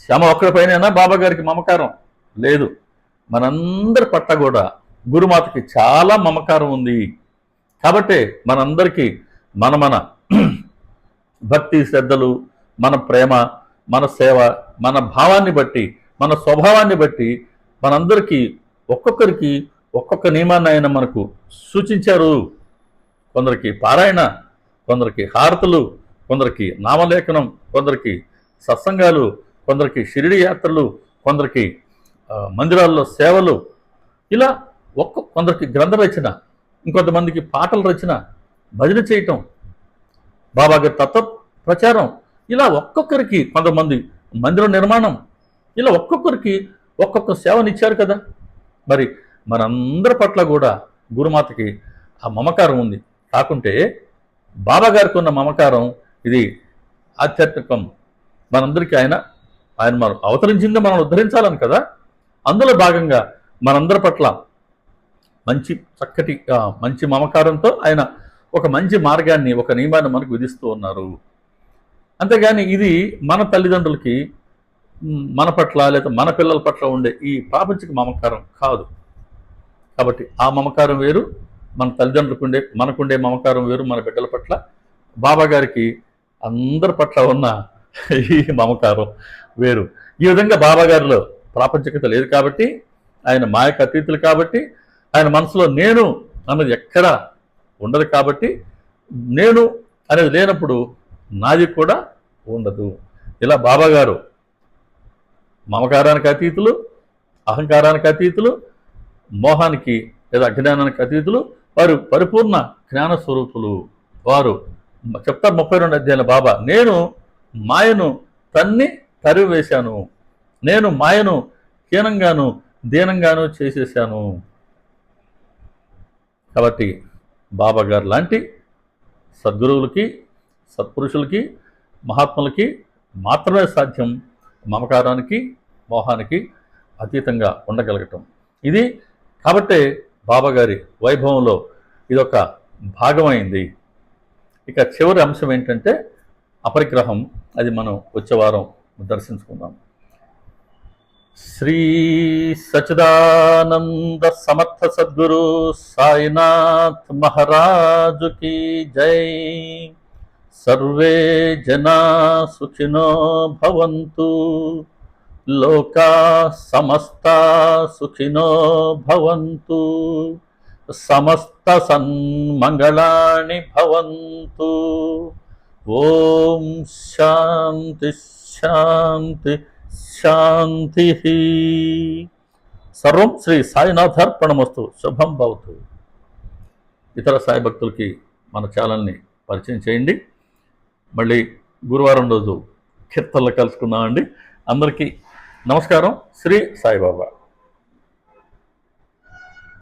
శ్యామ ఒక్కడిపైనైనా బాబా గారికి మమకారం లేదు. మనందరి పట్ల కూడా గురుమాతకి చాలా మమకారం ఉంది. కాబట్టే మనందరికీ మన భక్తి శ్రద్ధలు, మన ప్రేమ, మన సేవ, మన భావాన్ని బట్టి, మన స్వభావాన్ని బట్టి మనందరికీ ఒక్కొక్కరికి ఒక్కొక్క నియమాన్ని ఆయన మనకు సూచించారు. కొందరికి పారాయణ, కొందరికి హారతులు, కొందరికి నామలేఖనం, కొందరికి సత్సంగాలు, కొందరికి షిరిడి యాత్రలు, కొందరికి మందిరాల్లో సేవలు, ఇలా కొందరికి గ్రంథ రచన, ఇంకొంతమందికి పాటల రచన, భజన చేయటం, బాబా గారి తత్వ ప్రచారం, ఇలా ఒక్కొక్కరికి, కొంతమంది మందిర నిర్మాణం, ఇలా ఒక్కొక్కరికి ఒక్కొక్క సేవనిచ్చారు కదా. మరి మనందరి పట్ల కూడా గురుమాతకి ఆ మమకారం ఉంది. కాకుంటే బాబా గారికి ఉన్న మమకారం ఇది ఆధ్యాత్మికం. మనందరికీ ఆయన మనం అవతరించింది మనం ఉద్ధరించాలని కదా. అందులో భాగంగా మనందరి పట్ల మంచి మమకారంతో ఆయన ఒక మంచి మార్గాన్ని, ఒక నియమాన్ని మనకు విధిస్తూ ఉన్నారు. అంతేగాని ఇది మన తల్లిదండ్రులకి, మన పట్ల లేదా మన పిల్లల పట్ల ఉండే ఈ ప్రాపంచిక మమకారం కాదు. కాబట్టి ఆ మమకారం వేరు, మన తల్లిదండ్రులకు మనకుండే మమకారం వేరు, మన బిడ్డల పట్ల. బాబా గారికి అందరి పట్ల ఉన్న ఈ మమకారం వేరు. ఈ విధంగా బాబా గారిలో ప్రాపంచికత లేదు కాబట్టి, ఆయన మాయకు అతీతులు కాబట్టి, ఆయన మనసులో నేను అన్నది ఎక్కడా ఉండదు కాబట్టి, నేను అనేది లేనప్పుడు నాది కూడా ఉండదు. ఇలా బాబా గారు మమకారానికి అతీతులు, అహంకారానికి అతీతులు, మోహానికి లేదా అజ్ఞానానికి అతీతులు. వారు పరిపూర్ణ జ్ఞాన స్వరూపులు. వారు చెప్తారు 32 అధ్యాయుల బాబా, నేను మాయను తరివేశాను, నేను మాయను హీనంగాను దీనంగాను చేసేసాను. కాబట్టి బాబా గారు లాంటి సద్గురువులకి, సత్పురుషులకి, మహాత్ములకి మాత్రమే సాధ్యం మమకారానికి, మోహానికి అతీతంగా ఉండగలగటం. ఇది కాబట్టే బాబాగారి వైభవంలో ఇదొక భాగమైంది. ఇక చివరి అంశం ఏంటంటే అపరిగ్రహం. అది మనం వచ్చే వారం దర్శించుకుందాం. శ్రీ సచిదానంద సమర్థ సద్గురు సాయినాథ్ మహారాజుకి జై. సర్వే జనా సుఖినో భవంతు, లోకా సమస్తా సుఖినో భవంతు, సమస్త సన్మంగళాని భవంతు. ఓం శాంతి శాంతి శాంతి. సర్వం శ్రీ సాయినాథార్పణమస్తు. శుభం భవతు. ఇతర సాయి భక్తులకి మన ఛానల్ని పరిచయం చేయండి. మళ్ళీ గురువారం రోజు కీర్తనలు కలుసుకుందామండి. అందరికీ నమస్కారం. శ్రీ సాయిబాబా.